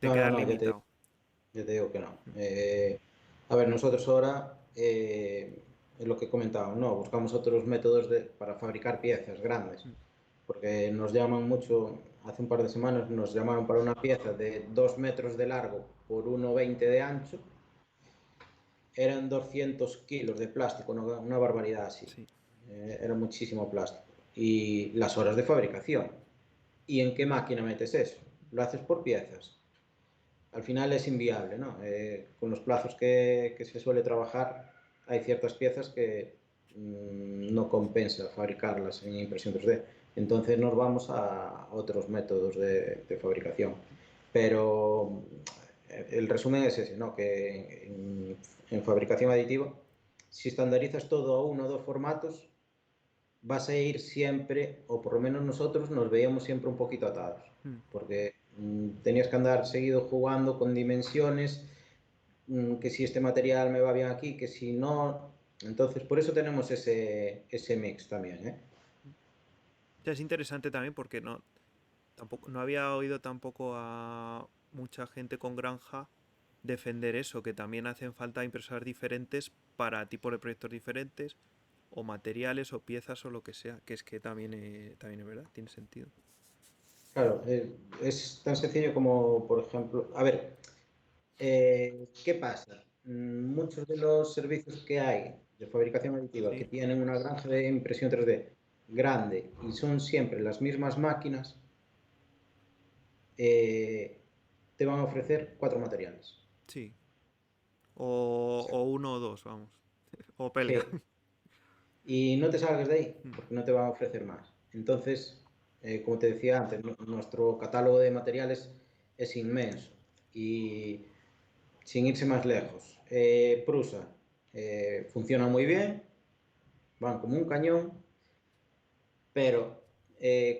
te no, no, quedas no, limitado. ya te digo que no. Mm, A ver, nosotros ahora, es lo que he comentado, no, buscamos otros métodos para fabricar piezas grandes, mm, porque nos llaman mucho, hace un par de semanas nos llamaron para una pieza de 2 metros de largo por 1,20 de ancho, eran 200 kilos de plástico, una barbaridad así, sí, era muchísimo plástico. Y las horas de fabricación. ¿Y en qué máquina metes eso? Lo haces por piezas. Al final es inviable, ¿no? Con los plazos que se suele trabajar, hay ciertas piezas que no compensa fabricarlas en impresión 3D. Entonces nos vamos a otros métodos de fabricación. Pero el resumen es ese, ¿no? Que en fabricación aditiva, si estandarizas todo a uno o dos formatos, vas a ir siempre, o por lo menos nosotros nos veíamos siempre un poquito atados, mm, porque tenías que andar seguido jugando con dimensiones, que si este material me va bien aquí, que si no. Entonces, por eso tenemos ese mix también, ¿eh? mm. Ya es interesante también porque no había oído tampoco a mucha gente con granja defender eso, que también hacen falta impresoras diferentes para tipos de proyectos diferentes, o materiales, o piezas, o lo que sea, que es que también es verdad, tiene sentido. Claro, es tan sencillo como, por ejemplo, a ver, ¿qué pasa? Muchos de los servicios que hay de fabricación aditiva que Sí, tienen una granja de impresión 3D grande y son siempre las mismas máquinas, eh, te van a ofrecer cuatro materiales. sí. O sea, O uno o dos, vamos. O pelea. sí. Y no te salgas de ahí, porque no te van a ofrecer más. Entonces, como te decía antes, nuestro catálogo de materiales es inmenso. Y sin irse más lejos, Prusa funciona muy bien, van como un cañón, pero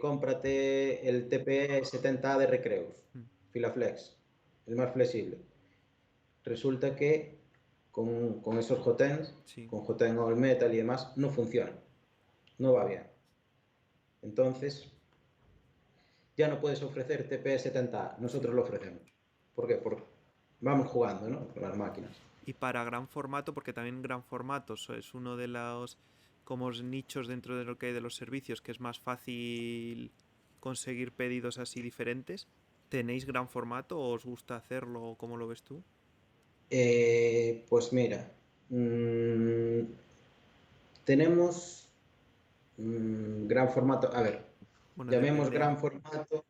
cómprate el TPE 70A de Recreus, Filaflex, el más flexible. Resulta que con esos Jotens, Sí. con Joten All Metal y demás, no funciona, no va bien. Entonces, ya no puedes ofrecer TP70, Sí. nosotros lo ofrecemos. ¿Por qué? Porque vamos jugando, ¿no? Con las máquinas. Y para gran formato, porque también gran formato es uno de los como nichos dentro de lo que hay de los servicios, que es más fácil conseguir pedidos así diferentes. ¿Tenéis gran formato o os gusta hacerlo? ¿Cómo lo ves tú? Pues mira, mm, tenemos gran formato. A ver, Bueno, llamemos depende. gran formato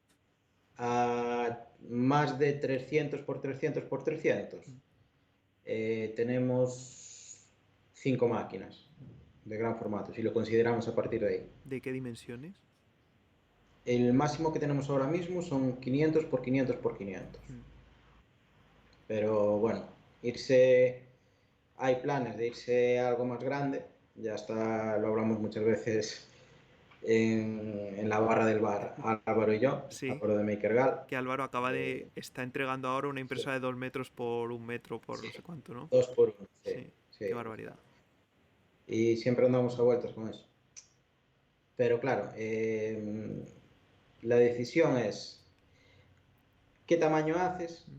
a más de 300 por 300 por 300. Tenemos 5 máquinas de gran formato, si lo consideramos a partir de ahí. ¿De qué dimensiones? El máximo que tenemos ahora mismo son 500 por 500 por 500. Mm. Pero bueno, irse, hay planes de irse a algo más grande. Ya está, lo hablamos muchas veces en la barra del bar, Álvaro y yo, Sí, Álvaro de MakerGal. que Álvaro está entregando ahora una Sí, impresora de 2 metros por 1 metro por sí, no sé cuánto, ¿no? 2 por 1, sí, Sí, sí, qué está. barbaridad. Y siempre andamos a vueltas con eso. Pero claro, la decisión es qué tamaño haces, Mm,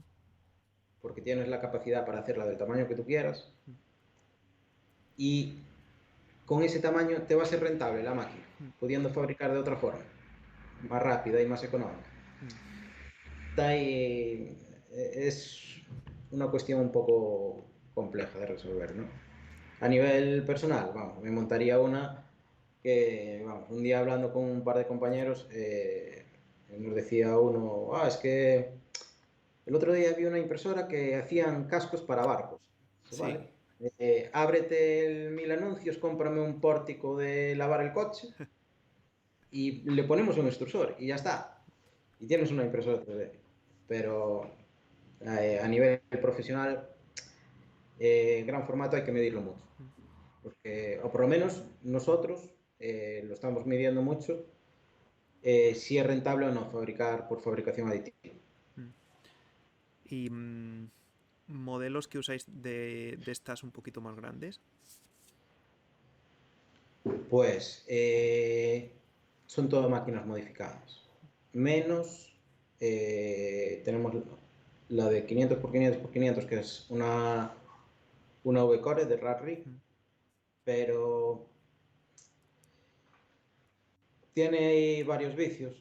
porque tienes la capacidad para hacerla del tamaño que tú quieras, mm, y con ese tamaño te va a ser rentable la máquina, mm, pudiendo fabricar de otra forma, más rápida y más económica. mm. Está ahí, es una cuestión un poco compleja de resolver, ¿no? A nivel personal, vamos, me montaría una que, vamos, un día hablando con un par de compañeros, nos decía uno, es que el otro día vi una impresora que hacían cascos para barcos. Sí, Vale, ábrete el mil anuncios, cómprame un pórtico de lavar el coche y le ponemos un extrusor y ya está. Y tienes una impresora 3D. Pero a nivel profesional, gran formato hay que medirlo mucho. mm, Porque, o por lo menos nosotros lo estamos midiendo mucho, si es rentable o no fabricar por fabricación aditiva. mm. ¿Y modelos que usáis de estas un poquito más grandes? Pues son todo máquinas modificadas. Menos tenemos la de 500 por 500 por 500, que es una V-Core de Radrig, Mm, pero tiene varios vicios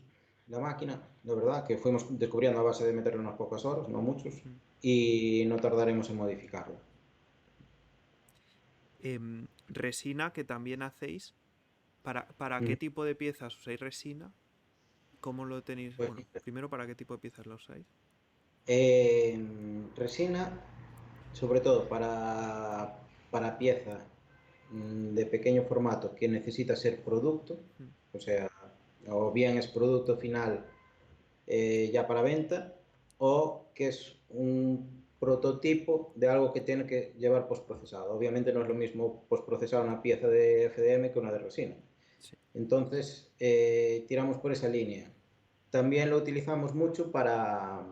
la máquina, la verdad, que fuimos descubriendo a base de meterle unas pocas horas, no muchos, mm. y no tardaremos en modificarlo. Resina, que también hacéis. ¿Para qué Mm. tipo de piezas usáis resina? ¿Cómo lo tenéis? Pues Bueno, primero, ¿para qué tipo de piezas la usáis? resina, sobre todo para pieza de pequeño formato que necesita ser producto, Mm, o sea, o bien es producto final ya para venta, o que es un prototipo de algo que tiene que llevar postprocesado. Obviamente no es lo mismo postprocesar una pieza de FDM que una de resina. sí. Entonces, tiramos por esa línea. También lo utilizamos mucho para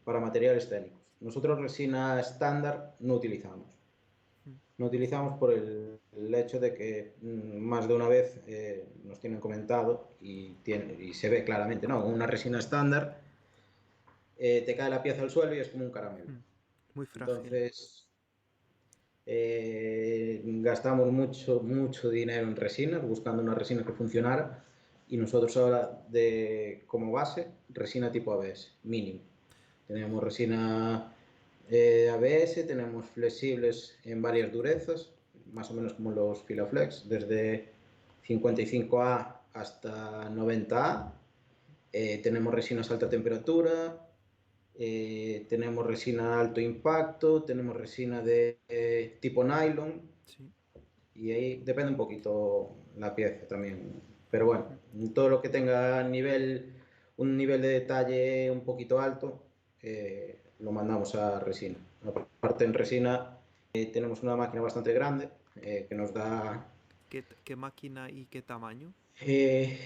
materiales técnicos. Nosotros resina estándar no utilizamos. Mm, No utilizamos por el hecho de que más de una vez nos tienen comentado y se ve claramente, ¿no? Una resina estándar te cae la pieza al suelo y es como un caramelo. mm. Muy frágil. Entonces, gastamos mucho, mucho dinero en resinas, buscando una resina que funcionara. Y nosotros ahora, como base, resina tipo ABS, mínimo. Tenemos resina ABS, tenemos flexibles en varias durezas, más o menos como los Filaflex, desde 55A hasta 90A. Tenemos resinas alta temperatura, tenemos resina alto impacto, tenemos resina de tipo nylon, Sí. y ahí depende un poquito la pieza también. Pero bueno, Mm, todo lo que tenga un nivel de detalle un poquito alto, lo mandamos a resina. Aparte en resina tenemos una máquina bastante grande que nos da... ¿Qué máquina y qué tamaño? eh,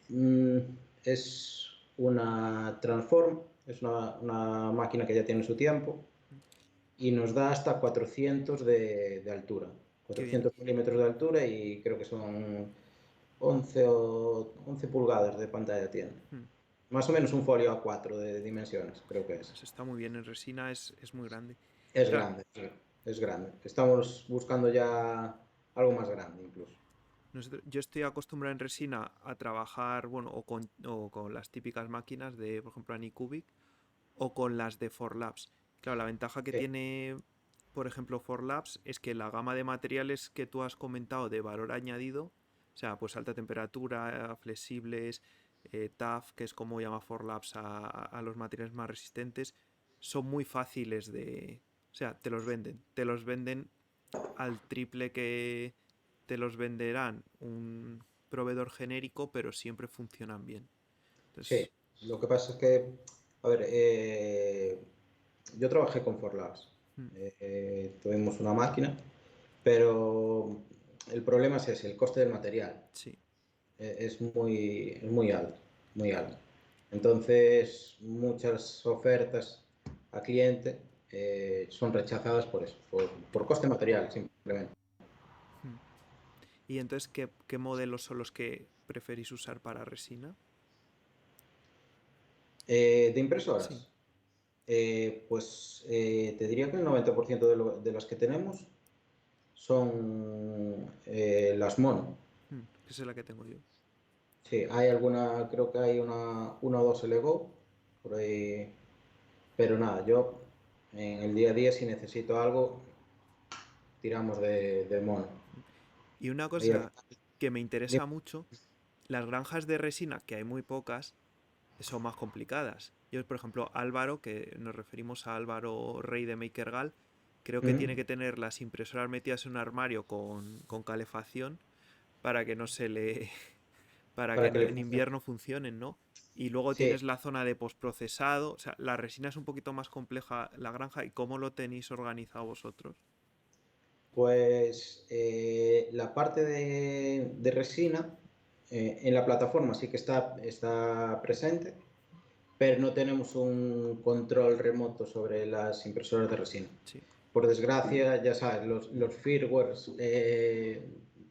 mm, es una Transform, es una máquina que ya tiene su tiempo Mm, y nos da hasta 400 de altura. qué bien. 400 milímetros de altura y creo que son 11 pulgadas de pantalla tiene. Mm, Más o menos un folio A4 de dimensiones, creo que es. Pues está muy bien. En resina es muy grande. Es Claro, grande, sí, es grande. Estamos buscando ya algo más grande incluso. Yo estoy acostumbrado en resina a trabajar, bueno, o con las típicas máquinas de, por ejemplo, Anycubic o con las de Forlabs. Claro, la ventaja que Sí, tiene, por ejemplo, Forlabs es que la gama de materiales que tú has comentado de valor añadido, o sea, pues alta temperatura, flexibles, TAF, que es como llama Forlabs a los materiales más resistentes, son muy fáciles de... O sea, te los venden al triple que te los venderán un proveedor genérico, pero siempre funcionan bien. sí. Entonces, Lo que pasa es que, a ver, yo trabajé con Forlabs. mm, Tuvimos una máquina, pero el problema es ese, el coste del material. sí. Es muy alto, muy alto. Entonces, muchas ofertas a cliente son rechazadas por eso, por coste material, simplemente. Mm. Y entonces, ¿qué modelos son los que preferís usar para resina? De Sí. impresoras, te diría que el 90% de las que tenemos son las mono. Que esa es la que tengo yo. Sí, hay alguna, creo que hay una o dos Lego, por ahí, pero nada, yo en el día a día si necesito algo, tiramos de mono. Y una Ahí al cosa que me interesa mucho, las granjas de resina, que hay muy pocas, son más complicadas. Yo, por ejemplo, Álvaro, que nos referimos a Álvaro Rey de MakerGal, creo que tiene final. que tener las impresoras metidas en un armario con calefacción para que no se le, para que Para que le en funcione. invierno funcionen, ¿no? Y luego Sí, tienes la zona de postprocesado, o sea, la resina es un poquito más compleja la granja y cómo lo tenéis organizado vosotros. pues la parte de resina en la plataforma sí que está presente, pero no tenemos un control remoto sobre las impresoras de resina. Sí, Por desgracia, ya sabes, los firmwares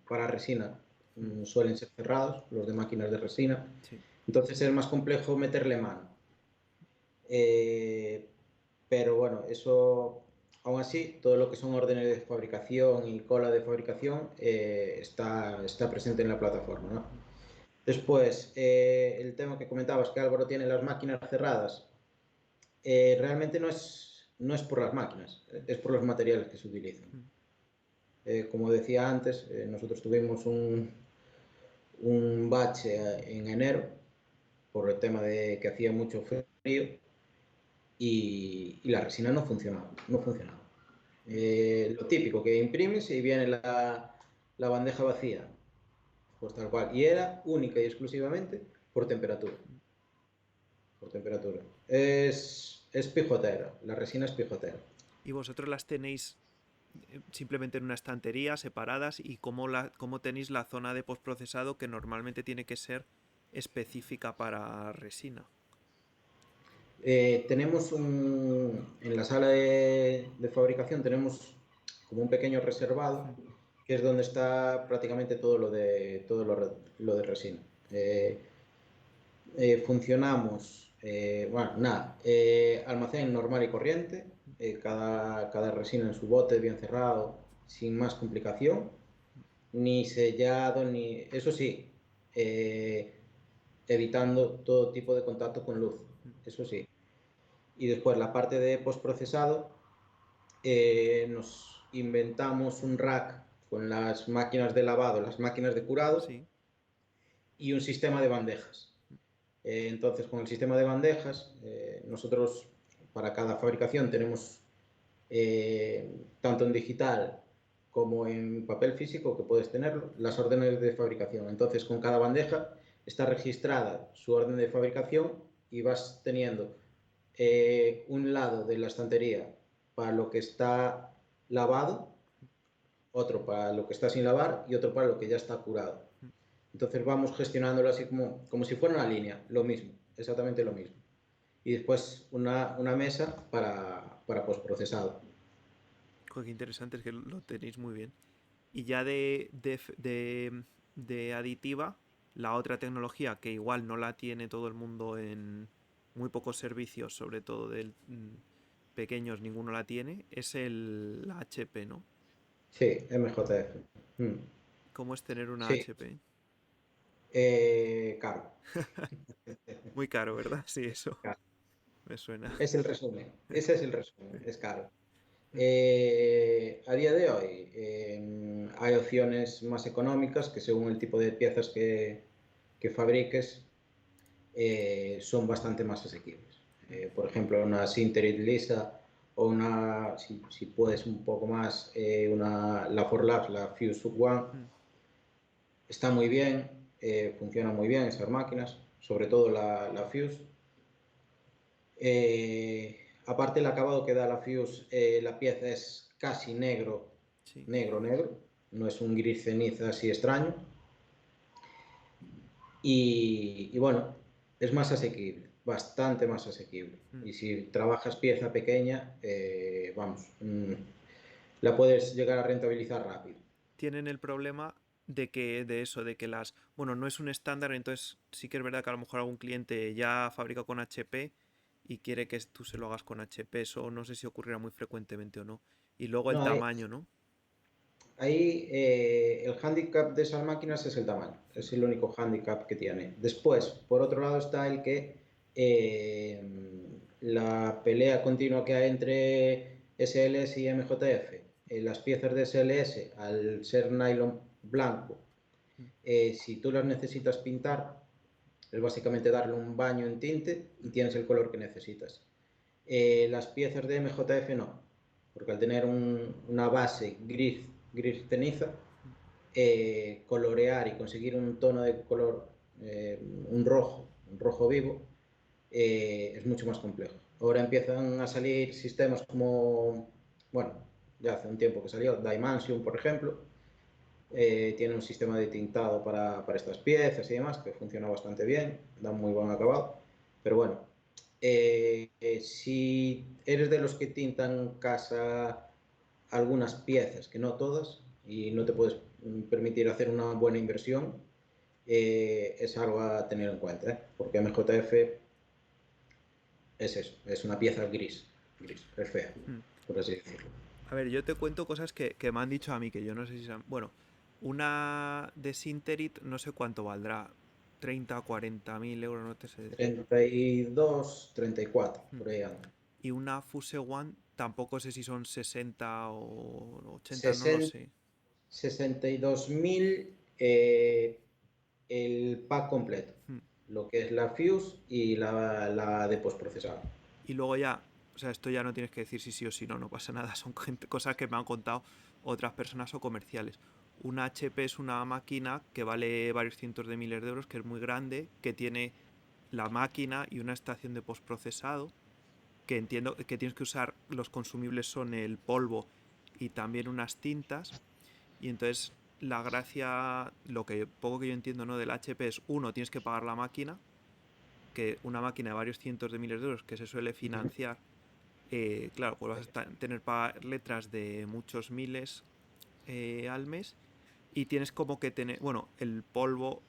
para resina mm, suelen ser cerrados, los de máquinas de resina, sí, entonces es más complejo meterle mano. Eh, pero bueno, eso, aún así, todo lo que son órdenes de fabricación y cola de fabricación está presente en la plataforma, ¿no? mm, Después, el tema que comentabas, que Álvaro tiene las máquinas cerradas, realmente no es por las máquinas, es por los materiales que se utilizan. mm. Como decía antes, nosotros tuvimos un bache en enero por el tema de que hacía mucho frío y la resina no funcionaba, no funcionaba. Lo típico, que imprimes y viene la bandeja vacía, pues tal cual. Y era única y exclusivamente por temperatura. Por temperatura. Es pijotera, la resina es pijotera. Y vosotros las tenéis simplemente en una estantería separadas y cómo tenéis la zona de postprocesado que normalmente tiene que ser específica para resina. En la sala de fabricación tenemos como un pequeño reservado, Mm, que es donde está prácticamente todo lo de resina. Funcionamos, bueno, nada, almacén normal y corriente, cada resina en su bote bien cerrado, sin más complicación, ni sellado, ni, eso sí, eh, evitando todo tipo de contacto con luz, mm, eso sí. Y después la parte de postprocesado, nos inventamos un rack con las máquinas de lavado, las máquinas de curado sí, y un sistema de bandejas. Entonces, con el sistema de bandejas, nosotros para cada fabricación tenemos tanto en digital como en papel físico que puedes tenerlo, las órdenes de fabricación. Entonces, con cada bandeja está registrada su orden de fabricación y vas teniendo un lado de la estantería para lo que está lavado, otro para lo que está sin lavar y otro para lo que ya está curado. mm, Entonces vamos gestionándolo así como si fuera una línea, lo mismo, exactamente lo mm. mismo. Y después una mesa para postprocesado. Joder, qué interesante, es que lo tenéis muy bien. Y ya de aditiva, la otra tecnología que igual no la tiene todo el mundo en muy pocos servicios, sobre todo de pequeños, ninguno la tiene, es la HP, ¿no? Sí, MJF. Mm. ¿Cómo es tener una Sí, HP? caro, Muy caro, ¿verdad? Sí, eso caro. me suena. Es el resumen, ese es el resumen, es caro. Mm, A día de hoy hay opciones más económicas que según el tipo de piezas que fabriques son bastante más asequibles. mm, Por ejemplo, una Sinterit lisa o una, si puedes un poco más, la Forlabs, la Fuse One, mm. está muy bien, funciona muy bien esas máquinas, sobre todo la Fuse. Aparte el acabado que da la Fuse, la pieza es casi negro, Sí. negro, negro, no es un gris ceniza así extraño. Y bueno, es más asequible, bastante más asequible. Mm. Y si trabajas pieza pequeña, vamos, la puedes llegar a rentabilizar rápido. Tienen el problema de que, de eso, de que las, bueno, no es un estándar, entonces sí que es verdad que a lo mejor algún cliente ya fabrica con HP y quiere que tú se lo hagas con HP, eso no sé si ocurrirá muy frecuentemente o no. Y luego el No, tamaño, ¿no? ahí el hándicap de esas máquinas es el tamaño, Mm, es el único hándicap que tiene. Después, por otro lado, está el que eh, la pelea continua que hay entre SLS y MJF, las piezas de SLS, al ser nylon blanco, mm, si tú las necesitas pintar, es básicamente darle un baño en tinte y mm. tienes el color que necesitas. Las piezas de MJF no, porque al tener una base gris ceniza, colorear y conseguir un tono de color, un rojo vivo, es mucho más complejo. Ahora empiezan a salir sistemas como, bueno, ya hace un tiempo que salió, Dimension, por ejemplo, tiene un sistema de tintado para estas piezas y demás que funciona bastante bien, da muy buen acabado. Pero bueno, si eres de los que tintan en casa algunas piezas, que no todas, y no te puedes permitir hacer una buena inversión, es algo a tener en cuenta, ¿eh? Porque MJF es eso, es una pieza gris, es fea, Mm. por así decirlo. A ver, yo te cuento cosas que me han dicho a mí, que yo no sé si son... Bueno, una de Sinterit no sé cuánto valdrá, 30 o 40 mil euros, no te sé decir. 32, 34, Mm. por ahí anda. Y una Fuse One tampoco sé si son 60 o 80, no lo 60, sé. 62.000 el pack completo, Mm. lo que es la Fuse y la de postprocesado. Y luego ya, o sea, esto ya no tienes que decir si sí o si no, no pasa nada, son cosas que me han contado otras personas o comerciales. Una HP es una máquina que vale varios cientos de miles de euros, que es muy grande, que tiene la máquina y una estación de postprocesado, que entiendo que tienes que usar, los consumibles son el polvo y también unas tintas, y entonces la gracia, lo que poco que yo entiendo, ¿no?, del HP es, uno, tienes que pagar la máquina, que una máquina de varios cientos de miles de euros que se suele financiar, claro, pues vas a tener pagar letras de muchos miles al mes, y tienes como que tener, bueno, el polvo,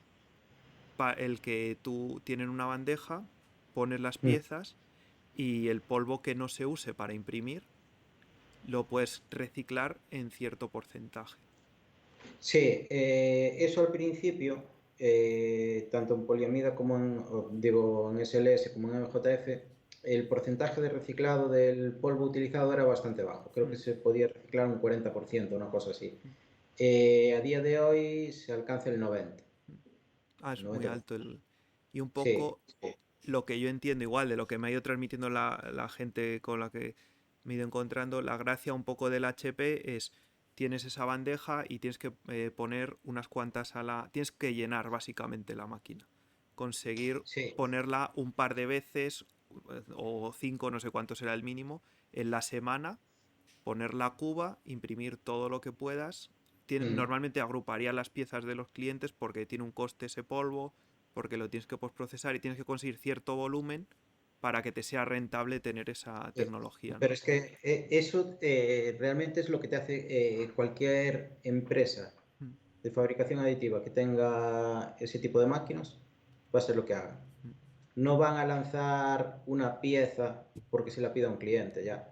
el que tú tienes en una bandeja, pones las piezas, y el polvo que no se use para imprimir lo puedes reciclar en cierto porcentaje. Sí, eso al principio, tanto en poliamida como en SLS como en MJF, el porcentaje de reciclado del polvo utilizado era bastante bajo. Creo que Mm, se podía reciclar un 40%, una cosa así. mm, A día de hoy se alcanza el 90%. mm. Ah, El es muy 90%. alto el... Y un Sí, poco sí. lo que yo entiendo igual de lo que me ha ido transmitiendo la gente con la que me he ido encontrando, la gracia un poco del HP es, tienes esa bandeja y tienes que poner unas cuantas a la... Tienes que llenar básicamente la máquina. Conseguir Sí. ponerla un par de veces o cinco, no sé cuánto será el mínimo, en la semana, poner la cuba, imprimir todo lo que puedas. Mm. Normalmente agruparía las piezas de los clientes porque tiene un coste ese polvo, porque lo tienes que postprocesar y tienes que conseguir cierto volumen para que te sea rentable tener esa tecnología, ¿no? Pero es que eso realmente es lo que te hace cualquier empresa Mm, de fabricación aditiva que tenga ese tipo de máquinas, va a ser lo que haga. mm, No van a lanzar una pieza porque se la pida un cliente ya.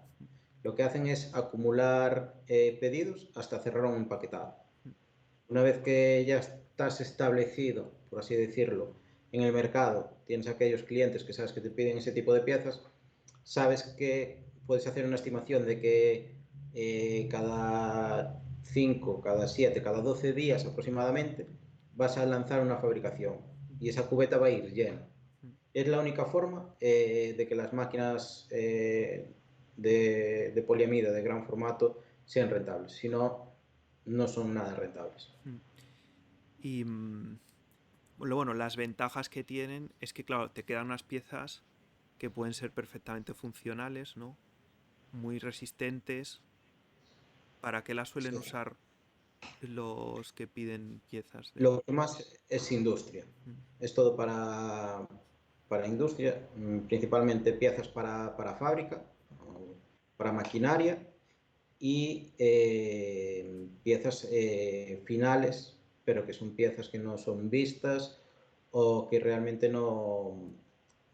Lo que hacen es acumular pedidos hasta cerrar un empaquetado. mm. Una vez que ya estás establecido, por así decirlo, en el mercado, tienes aquellos clientes que sabes que te piden ese tipo de piezas, sabes que puedes hacer una estimación de que cada 5, cada 7, cada 12 días aproximadamente vas a lanzar una fabricación y esa cubeta va a ir llena. Es la única forma de que las máquinas de poliamida de gran formato sean rentables. Si no, no son nada rentables. Y bueno, las ventajas que tienen es que, claro, te quedan unas piezas que pueden ser perfectamente funcionales, ¿no? Muy resistentes. ¿Para qué las suelen Sí. usar los que piden piezas de...? Lo que más es industria. Mm, Es todo para industria, principalmente piezas para fábrica, para maquinaria y piezas finales, pero que son piezas que no son vistas o que realmente no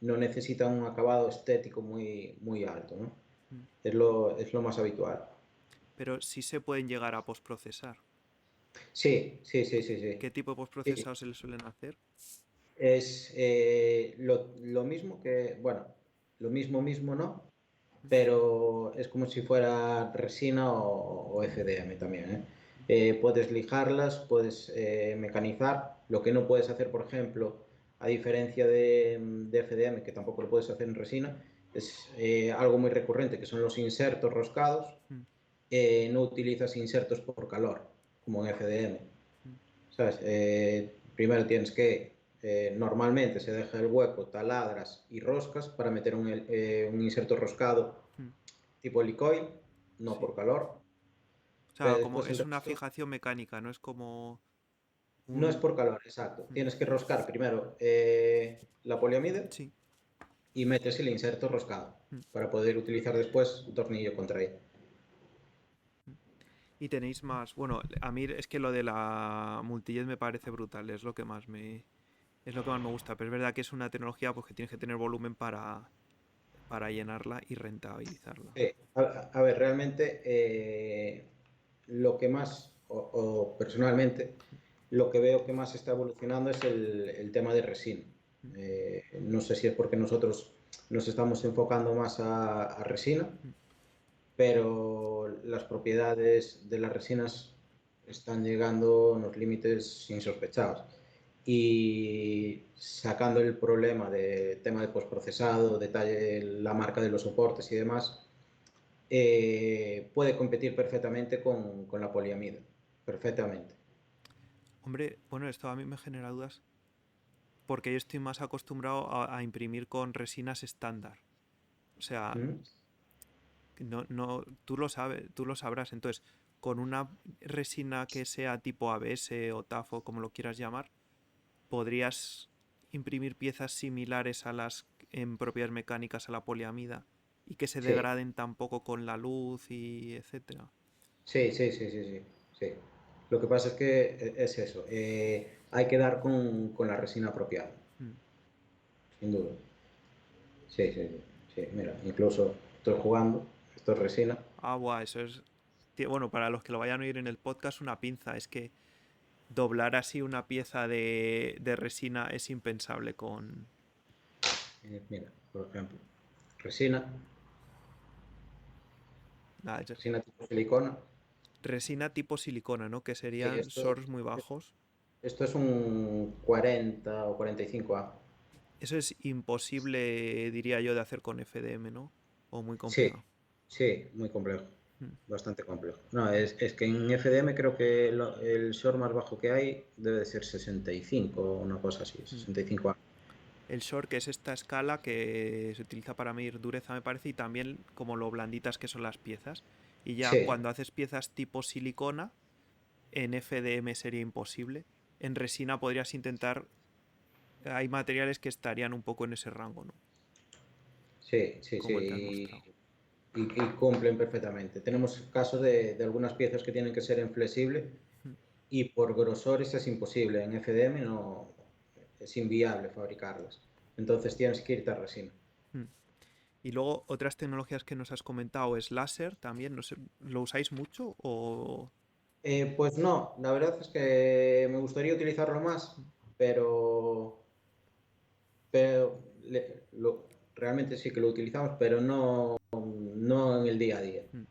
necesitan un acabado estético muy alto, ¿no? mm. Es lo más habitual. Pero sí se pueden llegar a postprocesar. Sí, sí, sí, sí, sí. ¿Qué tipo de Sí, postprocesado se le suelen hacer? es lo mismo que, bueno, lo mismo no, Mm, pero es como si fuera resina o FDM también, ¿eh? Puedes lijarlas, puedes mecanizar. Lo que no puedes hacer, por ejemplo, a diferencia de FDM, que tampoco lo puedes hacer en resina, es algo muy recurrente, que son los insertos roscados. mm, No utilizas insertos por calor, como en FDM. mm, ¿Sabes? Primero tienes que, normalmente se deja el hueco, taladras y roscas para meter un inserto roscado mm. tipo helicoil, no Sí. por calor, O pero sea, como después el es una resto fijación mecánica, no es como no es un... por calor, exacto. Mm, Tienes que roscar primero la poliamide sí. y metes el inserto roscado Mm, para poder utilizar después un tornillo contra él. mm. Y tenéis más... Bueno, a mí es que lo de la multijet me parece brutal, es lo que más me... Es lo que más me gusta, pero es verdad que es una tecnología pues, que tienes que tener volumen para llenarla y rentabilizarla. A ver, realmente lo que más, o personalmente, lo que veo que más está evolucionando es el tema de resina. Mm, No sé si es porque nosotros nos estamos enfocando más a resina, mm. pero las propiedades de las resinas están llegando a unos límites insospechados. Y sacando el problema de tema de postprocesado, detalle, la marca de los soportes y demás, puede competir perfectamente con la poliamida. Perfectamente. Hombre, bueno, esto a mí me genera dudas porque yo estoy más acostumbrado a imprimir con resinas estándar. O sea, ¿Mm? no, tú lo sabes, tú lo sabrás. Entonces, con una resina que sea tipo ABS o TAF o como lo quieras llamar, podrías imprimir piezas similares a las en propiedades mecánicas a la poliamida y que se Sí, degraden tampoco con la luz y etcétera. sí, sí, sí, sí, sí, sí. Lo que pasa es que es eso. Hay que dar con la resina apropiada, Mm. sin duda. Sí, sí, sí, sí. Mira, incluso estoy jugando, esto es resina. Ah, buah, eso es... Bueno, para los que lo vayan a oír en el podcast, una pinza. Es que doblar así una pieza de resina es impensable con... Mira, por ejemplo, resina, Nada, resina tipo silicona. resina tipo silicona, ¿no? Que Sí, serían shorts muy bajos. esto es un 40 o 45A. Eso es imposible, diría yo, de hacer con FDM, ¿no? O muy Sí, complicado. sí, muy complejo. Mm, Bastante complejo. No, es que en FDM creo que el short más bajo que hay debe de ser 65 o una cosa así, mm. 65A. El short, que es esta escala que se utiliza para medir dureza, me parece, y también como lo blanditas que son las piezas. Y ya Sí, cuando haces piezas tipo silicona, en FDM sería imposible. En resina podrías intentar... Hay materiales que estarían un poco en ese rango, ¿no? sí, sí, Como el que has mostrado. sí. Y cumplen perfectamente. Tenemos casos de algunas piezas que tienen que ser en flexible Mm, y por grosores es imposible. En FDM no es inviable fabricarlas. Entonces tienes que irte a resina. mm. Y luego otras tecnologías que nos has comentado es láser también. No sé, ¿lo usáis mucho o...? Pues no, la verdad es que me gustaría utilizarlo más, Mm, pero, realmente sí que lo utilizamos, pero no en el día a día. mm,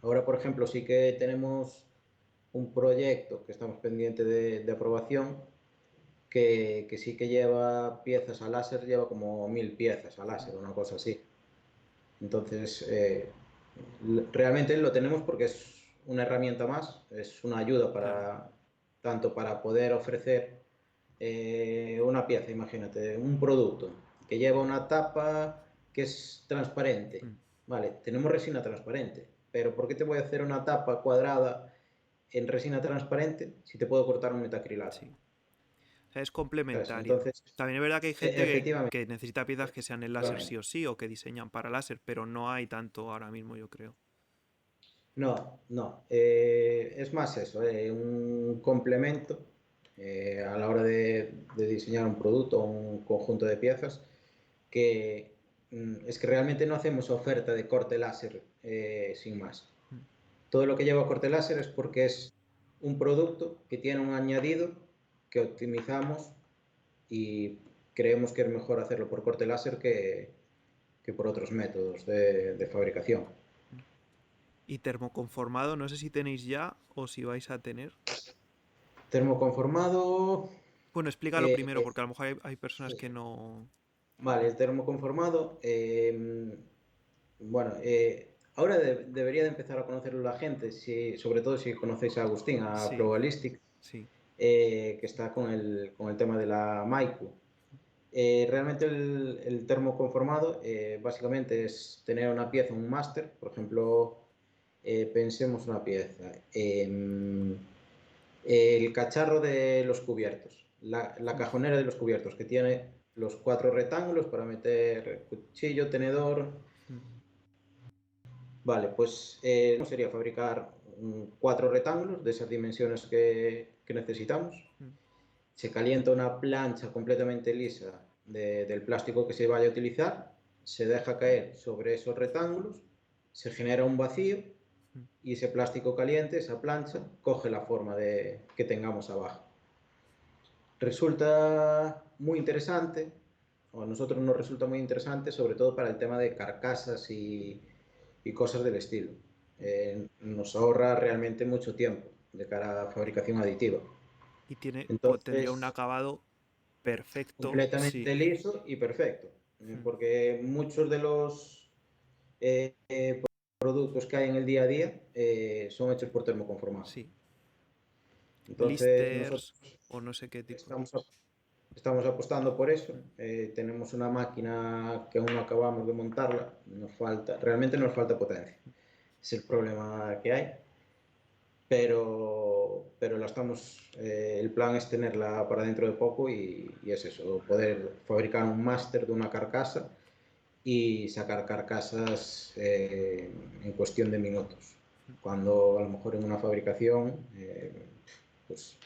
Ahora, por ejemplo, sí que tenemos un proyecto que estamos pendientes de aprobación que sí que lleva piezas a láser, lleva como 1000 piezas a mm. láser, una cosa así. Entonces, realmente lo tenemos porque es una herramienta más, es una ayuda Claro. para tanto para poder ofrecer una pieza, imagínate, un producto que lleva una tapa que es transparente. Mm, Vale, tenemos resina transparente, pero ¿por qué te voy a hacer una tapa cuadrada en resina transparente si te puedo cortar un metacrilato? sí. O sea, es ¿Sabes? complementario. Entonces, También es verdad que hay gente efectivamente, que necesita piezas que sean en láser sí efectivamente. o sí, o que diseñan para láser, pero no hay tanto ahora mismo, yo creo. No, no. Es más eso, un complemento a la hora de diseñar un producto o un conjunto de piezas que es que realmente no hacemos oferta de corte láser sin más. Mm. Todo lo que lleva corte láser es porque es un producto que tiene un añadido que optimizamos y creemos que es mejor hacerlo por corte láser que por otros métodos de fabricación. Y termoconformado, no sé si tenéis ya o si vais a tener. Termoconformado. Bueno, explícalo eh, primero, porque a lo mejor hay personas sí, que sí. no. Vale, el termoconformado. Bueno, ahora debería de empezar a conocerlo la gente, sobre todo si conocéis a Agustín, a Sí, Probabilistic, sí. que está con el tema de la Maicu. Realmente el termoconformado básicamente es tener una pieza, un máster, por ejemplo, pensemos una pieza, el cacharro de los cubiertos, la Mm, cajonera de los cubiertos, que tiene los 4 rectángulos para meter cuchillo, tenedor. mm, Vale, pues sería fabricar 4 rectángulos de esas dimensiones que necesitamos. mm, Se calienta una plancha completamente lisa del plástico que se vaya a utilizar, se deja caer sobre esos rectángulos, se genera un vacío mm. y ese plástico caliente, esa plancha, coge la forma que tengamos abajo. Resulta muy interesante, o a nosotros nos resulta muy interesante, sobre todo para el tema de carcasas y cosas del estilo. Nos ahorra realmente mucho tiempo de cara a fabricación aditiva. Y tendría un Entonces, acabado perfecto, sí. completamente liso y perfecto, Mm, porque muchos de los productos que hay en el día a día son hechos por termoconformado. sí. Entonces, nosotros Blisters o no sé qué tipo. estamos Estamos apostando por eso. Mm, Tenemos una máquina que aún no acabamos de montarla. Realmente nos falta potencia. mm. Es el problema que hay. Pero el plan es tenerla para dentro de poco y es eso, poder fabricar un máster de una carcasa y sacar carcasas en cuestión de minutos. Cuando a lo mejor en una fabricación, pues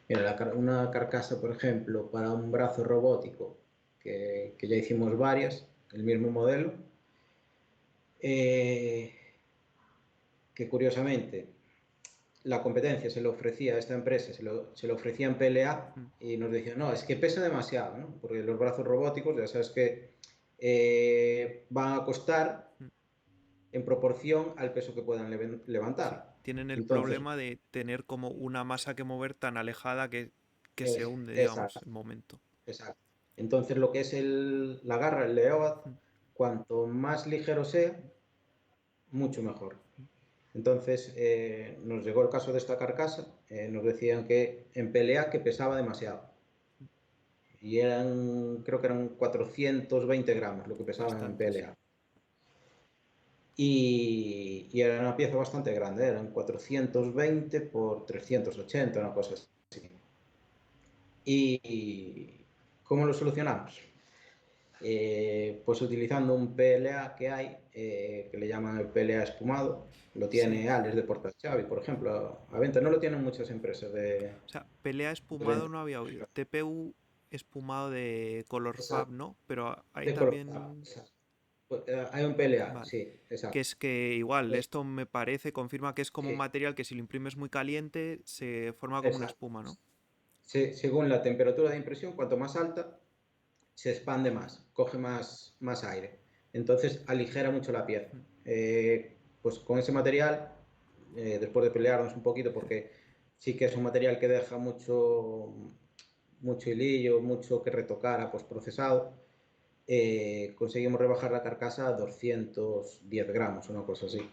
mira, una carcasa, por ejemplo, para un brazo robótico, que ya hicimos varias, el mismo modelo, eh, que curiosamente la competencia se lo ofrecía a esta empresa, se lo ofrecía en PLA Mm, y nos decían, no, es que pesa demasiado, ¿no? Porque los brazos robóticos, ya sabes que van a costar mm. en proporción al peso que puedan Sí. levantar. Tienen el Entonces, problema de tener como una masa que mover tan alejada que se hunde, digamos, exacto, el momento. exacto. Entonces, lo que es la garra, el leoad, Mm, cuanto más ligero sea, mucho mejor. mm. Entonces, nos llegó el caso de esta carcasa, nos decían que en pelea que pesaba demasiado. Y creo que eran 420 gramos lo que pesaban en Bastante, sí. PLA. Y era una pieza bastante grande, eran 420 por 380, una cosa así. ¿Y cómo lo solucionamos? Pues utilizando un PLA que hay, que le llaman el PLA espumado, lo Sí. tiene Alex de Portachavi, por ejemplo, a venta. No lo tienen muchas empresas O sea, pelea de espumado venta. no había oído. TPU espumado de Color Fab, Exacto, ¿no? Pero hay de color. también. Exacto. Pues, hay un PLA, Vale. sí, Que exacto. es que igual, Eh, esto me parece, confirma que es como un sí, material que si lo imprimes muy caliente se forma como una exacto. espuma, ¿no? Según la temperatura de impresión, cuanto más alta, se expande más, coge más aire. Entonces aligera mucho la pieza. Mm. Pues con ese material, después de pelearnos un poquito, porque sí que es un material que deja mucho hilillo, mucho que retocar a postprocesado, conseguimos rebajar la carcasa a 210 gramos, una cosa así.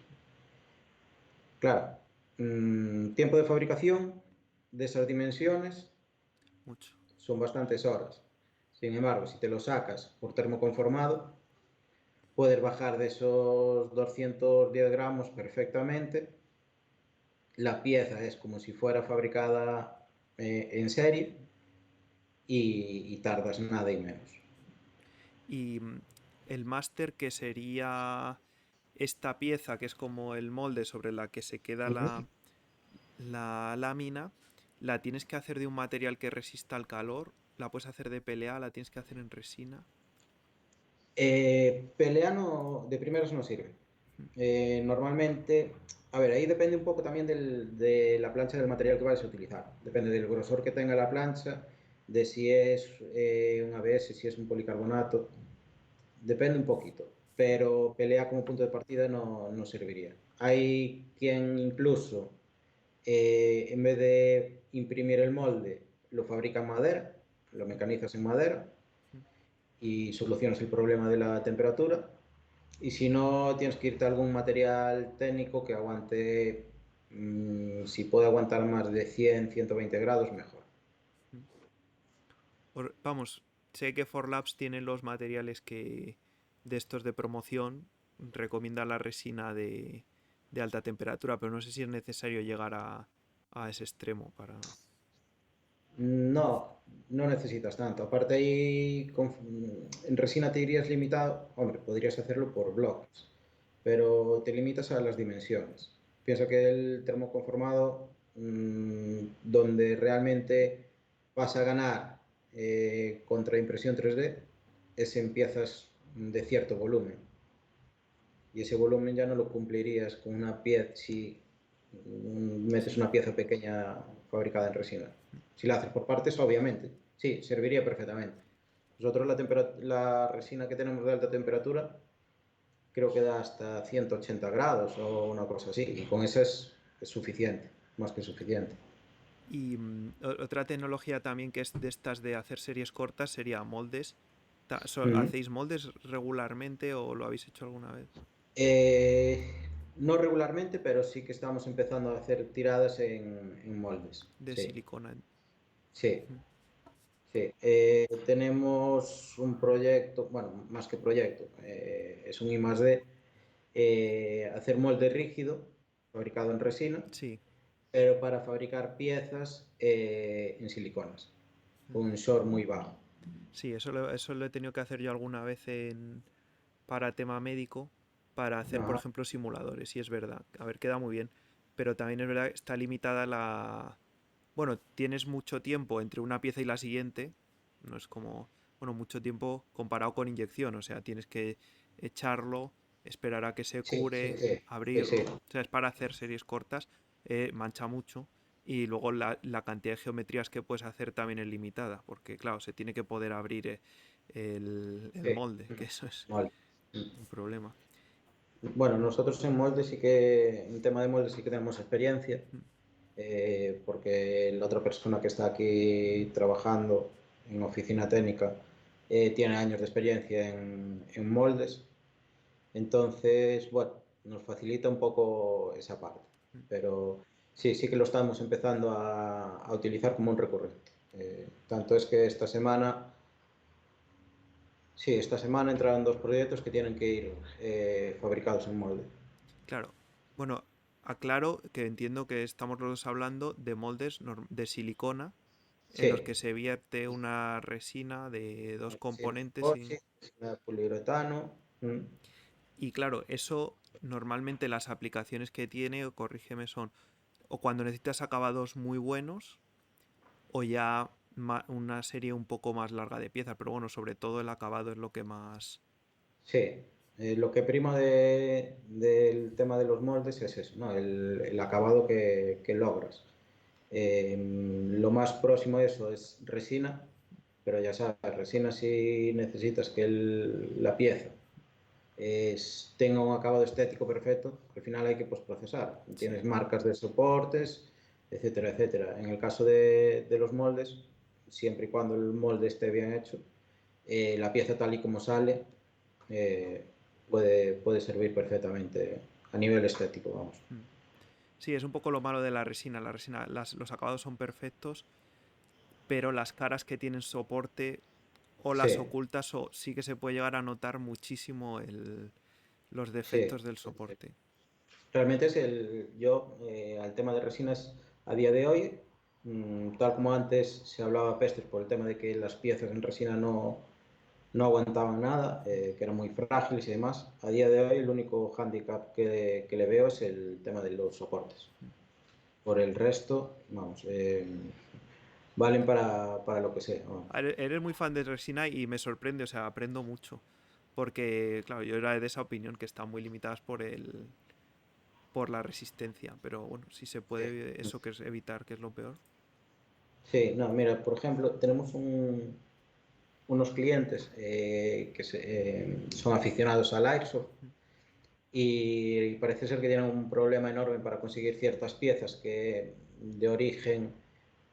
Claro, tiempo de fabricación de esas dimensiones Mucho. son bastantes horas. Sin embargo, si te lo sacas por termoconformado, puedes bajar de esos 210 gramos perfectamente. La pieza es como si fuera fabricada en serie y tardas nada y menos. Y el máster que sería esta pieza, que es como el molde sobre la que se queda Uh -huh. la lámina, la tienes que hacer de un material que resista al calor, la puedes hacer de PLA, la tienes que hacer en resina. Pelea no, de primeras no sirve. Normalmente, a ver, ahí depende un poco también de la plancha del material que vayas a utilizar. Depende del grosor que tenga la plancha, de si es un ABS, si es un policarbonato. Depende un poquito. Pero pelea como punto de partida no serviría. Hay quien incluso, en vez de imprimir el molde, lo fabrica en madera, lo mecanizas en madera y solucionas el problema de la temperatura. Y si no, tienes que irte a algún material técnico que aguante, si puede aguantar más de 100, 120 grados, mejor. Vamos, sé que Forlabs tiene los materiales que de estos de promoción, recomienda la resina de alta temperatura, pero no sé si es necesario llegar a ese extremo para... No, no necesitas tanto. Aparte ahí en resina te irías limitado, hombre, podrías hacerlo por bloques, pero te limitas a las dimensiones. Piensa que el termoconformado, donde realmente vas a ganar contra impresión 3D, es en piezas de cierto volumen. Y ese volumen ya no lo cumplirías con una pieza si metes Sí. una pieza pequeña fabricada en resina. Si la haces por partes, obviamente, sí, serviría perfectamente. Nosotros la resina que tenemos de alta temperatura creo que da hasta 180 grados o una cosa así, y con eso es suficiente, más que suficiente. Y otra tecnología también que es de estas de hacer series cortas sería moldes. Uh-huh. ¿Hacéis moldes regularmente o lo habéis hecho alguna vez? No regularmente, pero sí que estamos empezando a hacer tiradas en moldes. De Sí, silicona. sí. Mm. Sí, tenemos un proyecto, bueno, más que proyecto, es un I+D, hacer molde rígido, fabricado en resina, Sí. pero para fabricar piezas en siliconas, Mm. con un short muy bajo. Sí, eso lo he tenido que hacer yo alguna vez para tema médico, para hacer, por Ajá. ejemplo, simuladores. Y es verdad, a ver, queda muy bien. Pero también es verdad que está limitada la... Bueno, tienes mucho tiempo entre una pieza y la siguiente. No es como, bueno, mucho tiempo comparado con inyección. O sea, tienes que echarlo, esperar a que se Sí, sí, cure, sí, sí, sí, abrirlo. O sea, es para hacer series cortas, mancha mucho. Y luego la cantidad de geometrías que puedes hacer también es limitada. Porque, claro, se tiene que poder abrir el sí. molde, que eso es Vale. un problema. Bueno, nosotros en molde sí que, en tema de molde sí que tenemos experiencia, Mm. porque la otra persona que está aquí trabajando en oficina técnica tiene años de experiencia en moldes, entonces, bueno, nos facilita un poco esa parte, pero sí, sí que lo estamos empezando a utilizar como un recurrente. Tanto es que esta semana entraron dos proyectos que tienen que ir fabricados en molde. Claro. Bueno, aclaro que entiendo que estamos los dos hablando de moldes de silicona en los Sí, que se vierte una resina de dos resina componentes epoxi, resina de poliuretano. y claro, eso normalmente las aplicaciones que tiene, o corrígeme, son o cuando necesitas acabados muy buenos o ya una serie un poco más larga de piezas, pero bueno, sobre todo el acabado es lo que más... Sí. Lo que prima del tema de los moldes es eso, ¿no? El acabado que logras. Lo más próximo a eso es resina, pero ya sabes, resina si necesitas que la pieza tenga un acabado estético perfecto, al final hay que postprocesar. Sí. Tienes marcas de soportes, etcétera, etcétera. En el caso de los moldes, siempre y cuando el molde esté bien hecho, la pieza tal y como sale eh, puede servir perfectamente a nivel estético, vamos. Mm. Sí, es un poco lo malo de la resina. La resina, los acabados son perfectos, pero las caras que tienen soporte o las Sí, ocultas o sí que se puede llegar a notar muchísimo los sí, defectos del sí, sí. soporte. Realmente yo al tema de resinas a día de hoy, tal como antes se hablaba pestes por el tema de que las piezas en resina no aguantaban nada, que eran muy frágiles y demás, a día de hoy el único hándicap que le veo es el tema de los soportes. Por el resto, vamos, valen para lo que sea. Vamos. Eres muy fan de resina y me sorprende, o sea, aprendo mucho. Porque, claro, yo era de esa opinión que están muy limitadas por la resistencia. Pero bueno, si se puede eso que es evitar, que es lo peor. Sí, no, mira, por ejemplo, tenemos unos clientes son aficionados al Airsoft y parece ser que tienen un problema enorme para conseguir ciertas piezas que de origen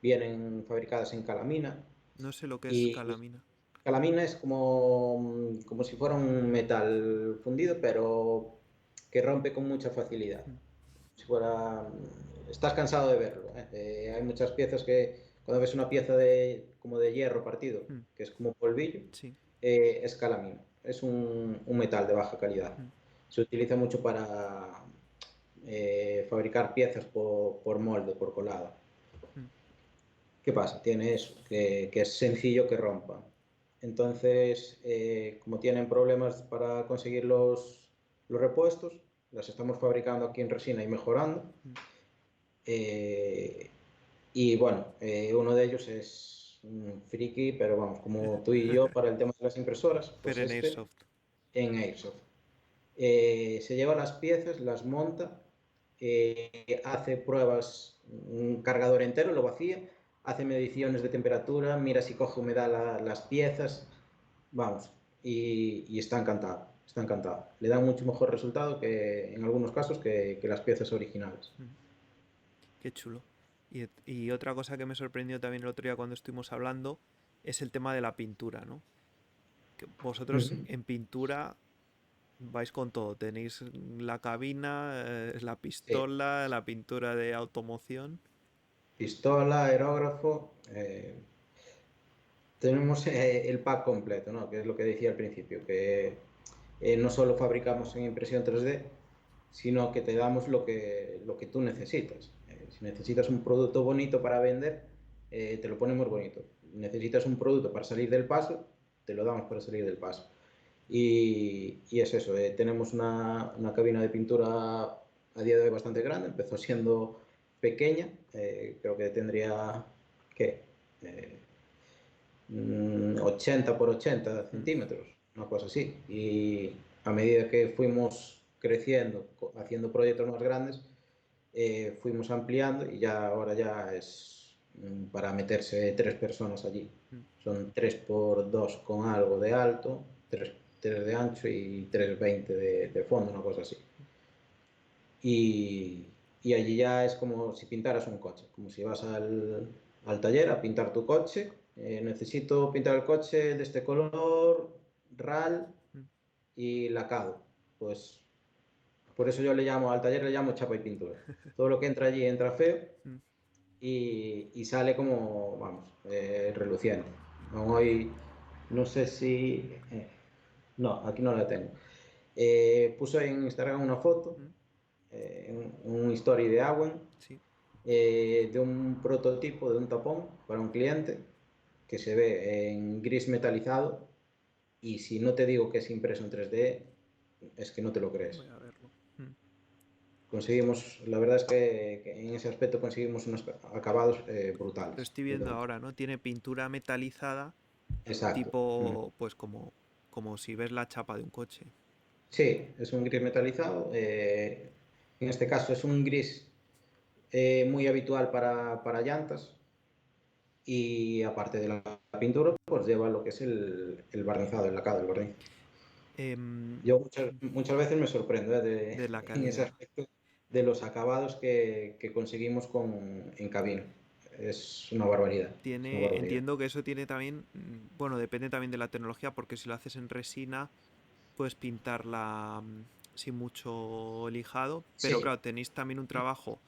vienen fabricadas en calamina. No sé lo que es Y calamina. calamina es como si fuera un metal fundido, pero que rompe con mucha facilidad. Mm, Si fuera, estás cansado de verlo. Hay muchas piezas que, cuando ves una pieza como de hierro partido, mm, que es como polvillo, sí. es calamina. Es un metal de baja calidad. Mm, Se utiliza mucho para fabricar piezas por molde, por colada. mm, ¿Qué pasa? Tiene eso, que es sencillo que rompa. Entonces, como tienen problemas para conseguir los repuestos, las estamos fabricando aquí en resina y mejorando. mm. Eh, y bueno, uno de ellos es un friki, pero vamos, como tú y yo para el tema de las impresoras, pues Pero en Airsoft. en Airsoft. Se lleva las piezas, las monta, hace pruebas, un cargador entero, lo vacía, hace mediciones de temperatura, mira si coge humedad las piezas, vamos, y está encantado, está encantado. Le da mucho mejor resultado que en algunos casos que las piezas originales. Mm, qué chulo. Y otra cosa que me sorprendió también el otro día cuando estuvimos hablando es el tema de la pintura, ¿no? Que vosotros Ujú. en pintura vais con todo. Tenéis la cabina, la Sí, pistola, la pintura de automoción. pistola, aerógrafo, tenemos el pack completo, ¿no? Que es lo que decía al principio, que no solo fabricamos en impresión 3D, sino que te damos lo que tú necesitas. Si necesitas un producto bonito para vender, te lo ponemos bonito. Necesitas un producto para salir del paso, te lo damos para salir del paso. Y es eso, tenemos una cabina de pintura a día de hoy bastante grande, empezó siendo pequeña, creo que tendría, ¿qué? Eh, 80 por 80 Mm, centímetros, una cosa así. Y a medida que fuimos creciendo, haciendo proyectos más grandes, fuimos ampliando y ya ahora ya es para meterse 3 personas allí. mm. Son 3 por 2 con algo de alto, 3 de ancho y 3,20 de fondo, una cosa así. Y, y allí ya es como si pintaras un coche, como si vas al taller a pintar tu coche. Necesito pintar el coche de este color, RAL Mm. y lacado. Pues por eso yo le llamo al taller, le llamo chapa y pintura. Todo lo que entra allí entra feo Mm. y sale como, vamos, reluciente. Hoy no sé si... no, aquí no la tengo. Puse en Instagram una foto, Mm. un story de Awen, Sí. de un prototipo de un tapón para un cliente que se ve en gris metalizado y si no te digo que es impreso en 3D, es que no te lo crees. Voy a verlo. Mm. Conseguimos, la verdad es que en ese aspecto conseguimos unos acabados Lo brutales, estoy viendo brutales. ahora, ¿no? Tiene pintura metalizada, Exacto. tipo, pues como si ves la chapa de un coche. Sí, es un gris metalizado. En este caso es un gris muy habitual para llantas y aparte de la pintura, pues lleva lo que es el barnizado, el lacado, el barniz. Em, Yo muchas veces me sorprendo de la en ese calidad. aspecto de los acabados que conseguimos en cabina. Es una barbaridad, es una barbaridad. Entiendo que eso tiene también, bueno, depende también de la tecnología, porque si lo haces en resina, puedes pintarla sin mucho lijado, pero Sí, claro, tenéis también un trabajo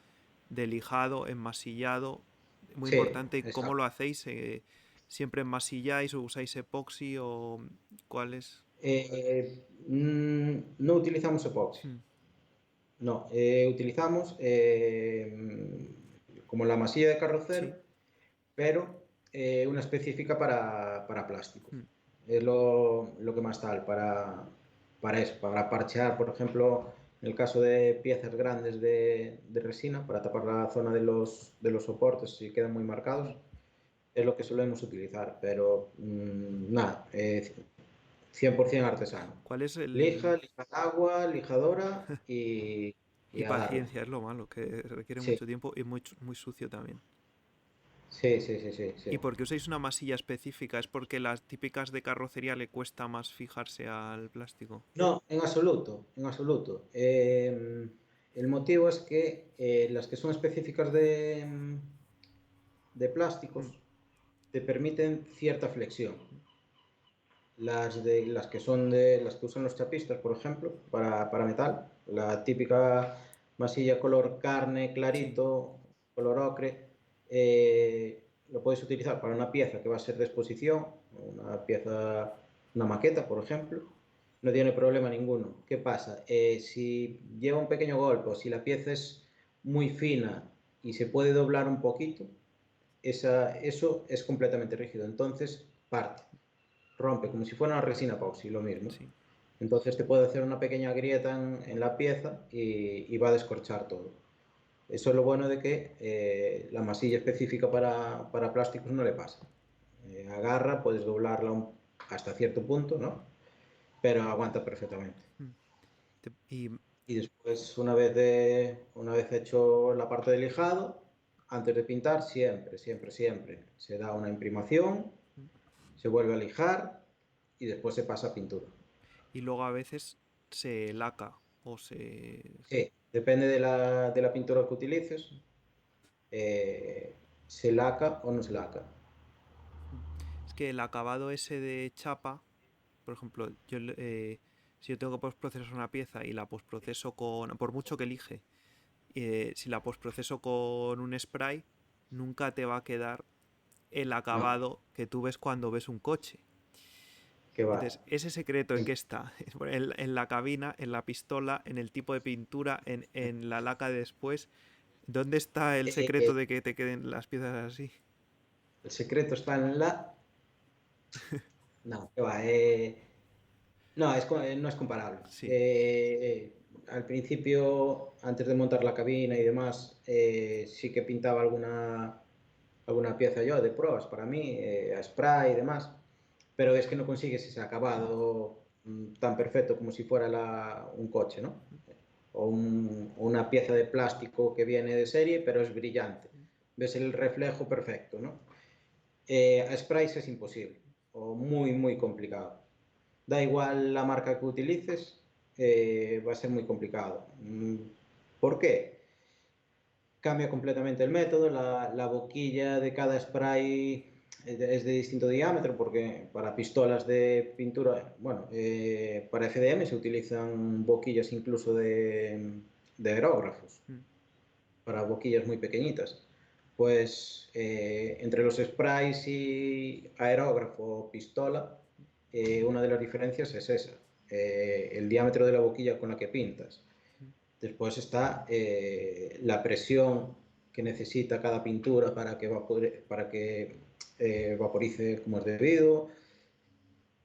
de lijado, enmasillado, muy sí, importante. ¿Cómo lo exacto. hacéis? ¿Siempre enmasilláis o usáis epoxi o cuál es? No utilizamos epoxi. Hmm, No, utilizamos como la masilla de carrocero, sí, pero una específica para plástico. hmm, Es lo que más tal, para eso, para parchear, por ejemplo, en el caso de piezas grandes de resina, para tapar la zona de los soportes si quedan muy marcados, hmm. es lo que solemos utilizar, pero nada, 100% artesano. ¿Cuál es Lija, el...? lija de agua, lijadora y Y a darle. paciencia es lo malo, que requiere Sí, mucho tiempo y muy sucio también. sí, sí, sí, sí, sí. ¿Y por qué usáis una masilla específica? ¿Es porque las típicas de carrocería le cuesta más fijarse al plástico? No, en absoluto, en absoluto. El motivo es que las que son específicas de Hmm, plásticos te permiten cierta flexión. Las que usan los chapistas, por ejemplo, para metal, la típica masilla color carne, sí, clarito, color ocre, lo puedes utilizar para una pieza que va a ser de exposición, una maqueta, por ejemplo, no tiene problema ninguno. ¿Qué pasa? Si lleva un pequeño golpe o si la pieza es muy fina y se puede doblar un poquito, eso es completamente rígido, entonces parte, rompe, como si fuera una resina epoxi, lo mismo. sí. Entonces te puede hacer una pequeña grieta en la pieza y va a descorchar todo. Eso es lo bueno de que la masilla específica para plásticos no le pasa. Agarra, puedes doblarla hasta cierto punto, ¿no? Pero aguanta perfectamente. Hmm. Y Y después, una vez hecho la parte de lijado, antes de pintar, siempre, siempre, siempre se da una imprimación, se vuelve a lijar y después se pasa a pintura. luego a veces se laca o se... Sí, depende de la pintura que utilices, eh, se laca o no se laca. Es que el acabado ese de chapa, por ejemplo, si yo tengo que postprocesar una pieza y la postproceso con... Por mucho que elige, si la postproceso con un spray, nunca te va a quedar el No, acabado que tú ves cuando ves un coche. que va. Entonces, ¿ese secreto en qué está? En la cabina, en la pistola, en el tipo de pintura, en la laca de después. ¿Dónde está el secreto Eh, de que te queden las piezas así? el secreto está en la. No, que va. No, no es comparable. Sí, Al principio, antes de montar la cabina y demás, sí que pintaba alguna pieza yo de pruebas para mí, a spray y demás, pero es que no consigues ese acabado tan perfecto como si fuera un coche, ¿no? O una pieza de plástico que viene de serie, pero es brillante. Ves el reflejo perfecto, ¿no? A sprays es imposible o muy, muy complicado. Da igual la marca que utilices, va a ser muy complicado. ¿Por qué? Cambia completamente el método, la boquilla de cada spray es de distinto diámetro porque para pistolas de pintura, bueno, para FDM se utilizan boquillas incluso de aerógrafos, para boquillas muy pequeñitas. Pues entre los sprays y aerógrafo o pistola, una de las diferencias es esa, el diámetro de la boquilla con la que pintas. Después está la presión que necesita cada pintura para que vaporice como es debido.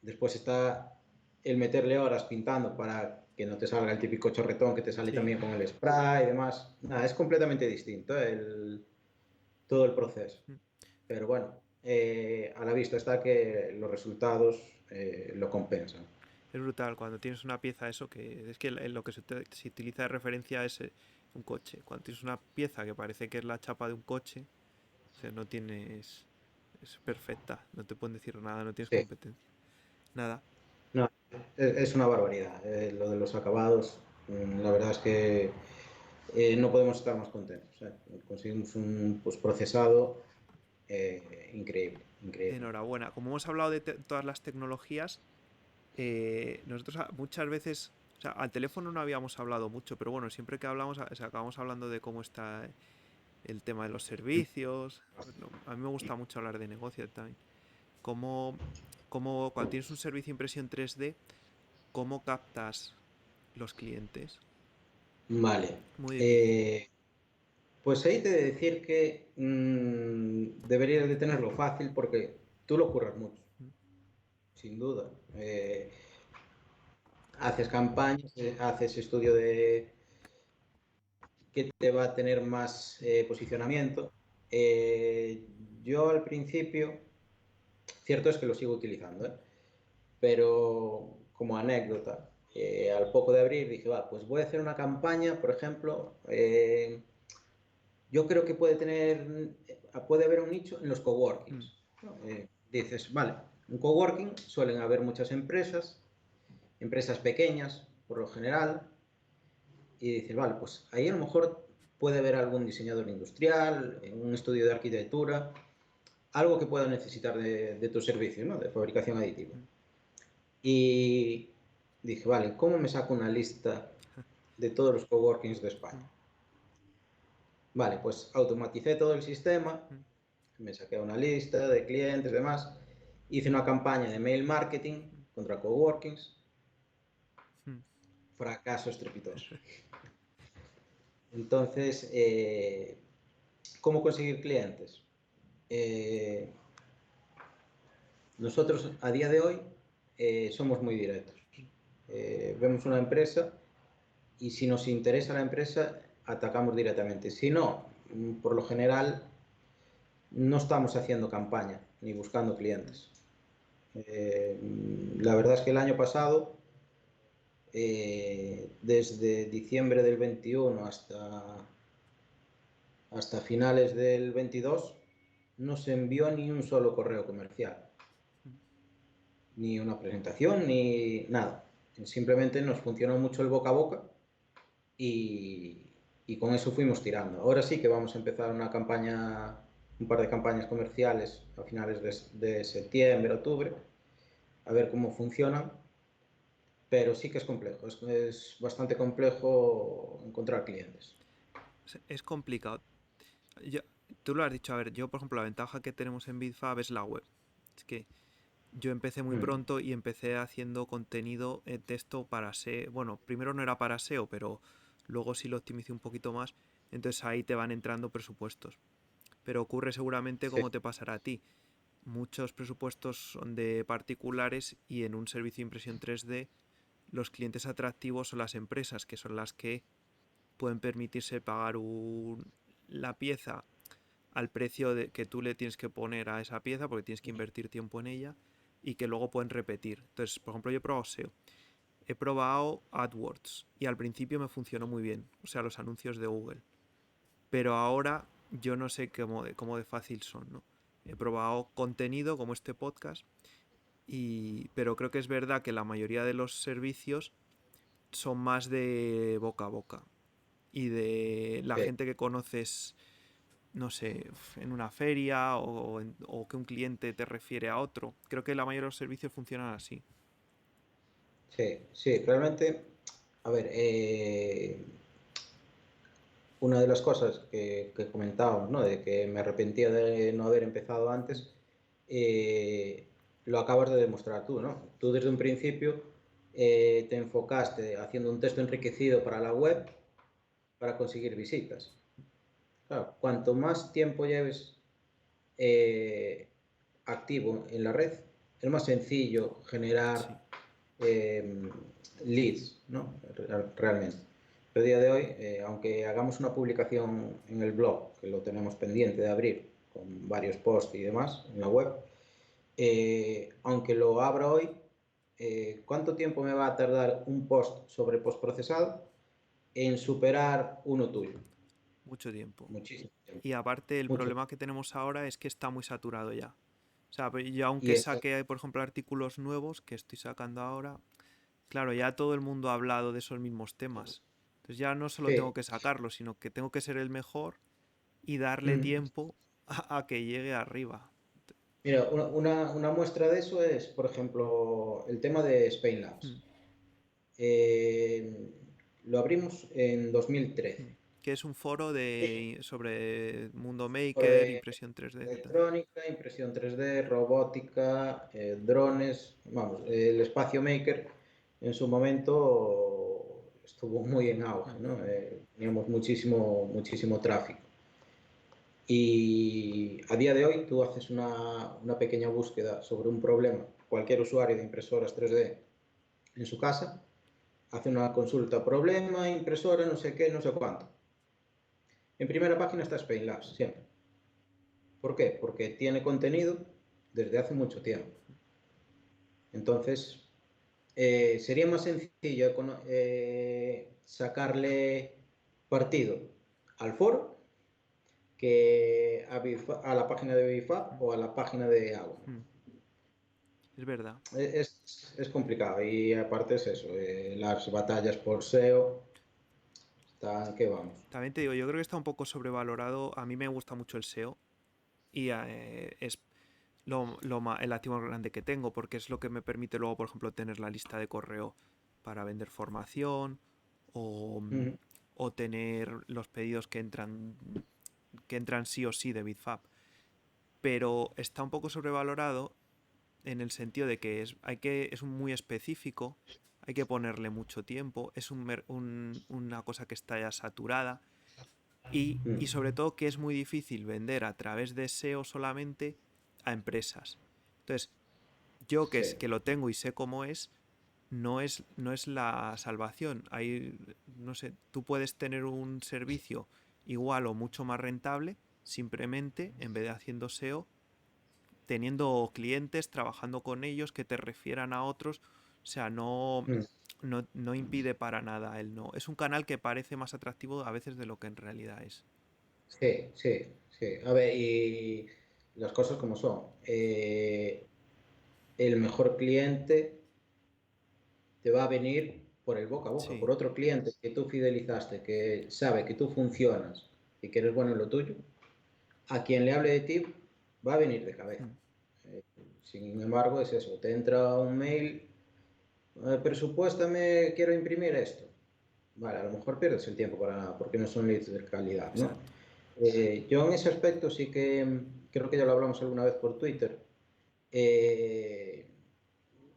Después está el meterle horas pintando para que no te salga el típico chorretón que te sale sí. también con el spray y demás. Nada, es completamente distinto todo el proceso. Pero bueno, a la vista está que los resultados lo compensan. Es brutal cuando tienes una pieza, eso que es que lo que se utiliza de referencia es un coche. Cuando tienes una pieza que parece que es la chapa de un coche, o sea, no tienes. Es perfecta, no te pueden decir nada, no tienes Sí, competencia. Nada. no, es una barbaridad. Lo de los acabados, la verdad es que no podemos estar más contentos. Conseguimos un procesado increíble, increíble. Enhorabuena. Como hemos hablado de todas las tecnologías, nosotros muchas veces, o sea, al teléfono no habíamos hablado mucho, pero bueno, siempre que hablamos, o sea, acabamos hablando de cómo está el tema de los servicios. No, a mí me gusta mucho hablar de negocio también. Cómo, cuando tienes un servicio de impresión 3D, cómo captas los clientes. Vale. Muy difícil. Eh, pues ahí te he de decir que deberías de tenerlo fácil porque tú lo curras mucho, sin duda. Haces campañas, haces estudio de qué te va a tener más posicionamiento. Eh, yo al principio, cierto es que lo sigo utilizando, pero como anécdota, al poco de abrir dije, va, pues voy a hacer una campaña, por ejemplo, yo creo que puede haber un nicho en los Mm, coworkings, ¿no? Dices, vale, un coworking suelen haber muchas empresas, empresas pequeñas por lo general, y dices, vale, pues ahí a lo mejor puede haber algún diseñador industrial, un estudio de arquitectura, algo que pueda necesitar de tu servicio, ¿no? De fabricación aditiva. mm, Y dije, vale, ¿cómo me saco una lista de todos los coworkings de España? mm, Vale, pues automaticé todo el sistema, mm, me saqué una lista de clientes y demás, hice una campaña de mail marketing contra coworkings, mm. fracaso estrepitoso. Entonces, ¿cómo conseguir clientes? Eh, Nosotros a día de hoy somos muy directos. Vemos una empresa y si nos interesa la empresa, atacamos directamente. Si no, por lo general, no estamos haciendo campaña ni buscando clientes. Eh, la verdad es que el año pasado, desde diciembre del 21 hasta finales del 22, no se envió ni un solo correo comercial, ni una presentación, ni nada. Simplemente nos funcionó mucho el boca a boca y, y con eso fuimos tirando. Ahora sí que vamos a empezar una campaña, un par de campañas comerciales a finales de septiembre, octubre, a ver cómo funcionan, pero sí que es complejo, es bastante complejo encontrar clientes. Es complicado. Yo- Tú lo has dicho, a ver, yo por ejemplo la ventaja que tenemos en BitFab es la web. Es que yo empecé muy Mm, pronto y empecé haciendo contenido en texto para SEO. Bueno, primero no era para SEO, pero luego sí lo optimicé un poquito más. Entonces ahí te van entrando presupuestos. Pero ocurre seguramente sí, como te pasará a ti. Muchos presupuestos son de particulares y en un servicio de impresión 3D los clientes atractivos son las empresas, que son las que pueden permitirse pagar la pieza al precio que tú le tienes que poner a esa pieza porque tienes que invertir tiempo en ella y que luego pueden repetir. Entonces, por ejemplo, yo he probado SEO, he probado AdWords y al principio me funcionó muy bien, o sea, los anuncios de Google, pero ahora yo no sé cómo de fácil son, ¿no? He probado contenido como este podcast, pero creo que es verdad que la mayoría de los servicios son más de boca a boca y de la sí, gente que conoces, no sé, en una feria o que un cliente te refiere a otro. Creo que la mayoría de los servicios funcionan así. sí, sí, realmente, a ver, una de las cosas que comentábamos, ¿no? De que me arrepentía de no haber empezado Mm, antes, eh, lo acabas de demostrar tú, ¿no? Tú desde un principio te enfocaste haciendo un texto enriquecido para la web para conseguir visitas. Claro, cuanto más tiempo lleves eh, activo en la red, es más sencillo sí. generar leads, ¿no? Realmente. Pero a día de hoy, aunque hagamos una publicación en el blog, que lo tenemos pendiente de abrir, con varios posts y demás en la web, aunque lo abra hoy, ¿cuánto tiempo me va a tardar un post sobre postprocesado en superar uno tuyo? Mucho tiempo. Muchísimo tiempo, Y aparte, el mucho. problema que tenemos ahora es que está muy saturado ya. O sea, pues yo Y aunque eso, saque, por ejemplo, artículos nuevos que estoy sacando ahora, claro, ya todo el mundo ha hablado de esos mismos temas. Entonces ya no solo tengo sí. que sacarlo, sino que tengo que ser el mejor y darle Mm. tiempo a que llegue arriba. Mira, una muestra de eso es, por ejemplo, el tema de Spain Labs. Mm, Eh, lo abrimos en mm. 2013. Que es un foro sobre mundo maker, Sobre impresión 3D, etc. electrónica, impresión 3D, robótica, drones, vamos, el espacio maker en su momento estuvo muy en auge, Mm, ¿no? Teníamos muchísimo tráfico. Y a día de hoy tú haces una pequeña búsqueda sobre un problema, cualquier usuario de impresoras 3D en su casa, hace una consulta, problema, impresora, no sé qué, no sé cuánto. En primera página está Spain Labs, siempre. ¿Por qué? Porque tiene contenido desde hace mucho tiempo. Entonces, sería más sencillo sacarle partido al foro que a la página de Bifab mm, o a la página de Agua. mm. Es verdad. Es complicado y aparte es eso, las batallas por SEO, están que vamos. También te digo, yo creo que está un poco sobrevalorado. A mí me gusta mucho el SEO y es el activo más grande que tengo porque es lo que me permite luego, por ejemplo, tener la lista de correo para vender formación o, Mm, o tener los pedidos que entran sí o sí de Bitfab. Pero está un poco sobrevalorado en el sentido de que es muy específico, hay que ponerle mucho tiempo, es una cosa que está ya saturada y mm, sobre todo que es muy difícil vender a través de SEO solamente a empresas. Entonces, yo que, sí. que lo tengo y sé cómo es, no es la salvación. No sé, tú puedes tener un servicio igual o mucho más rentable, simplemente, en vez de haciendo SEO, teniendo clientes, trabajando con ellos, que te refieran a otros. O sea, Mm, no impide para nada el no. Es un canal que parece más atractivo a veces de lo que en realidad es. sí. A ver, y las cosas como son. El mejor cliente te va a venir por el boca a boca, Sí. por otro cliente que tú fidelizaste, que sabe que tú funcionas y que eres bueno en lo tuyo, a quien le hable de ti va a venir de cabeza. Mm. Eh, Sin embargo, es eso, te entra un mail, presupuéstame, quiero imprimir esto. Vale, a lo mejor pierdes el tiempo para nada, porque no son leads de calidad, ¿no? Exacto. Yo en ese aspecto sí que creo que ya lo hablamos alguna vez por Twitter. Eh,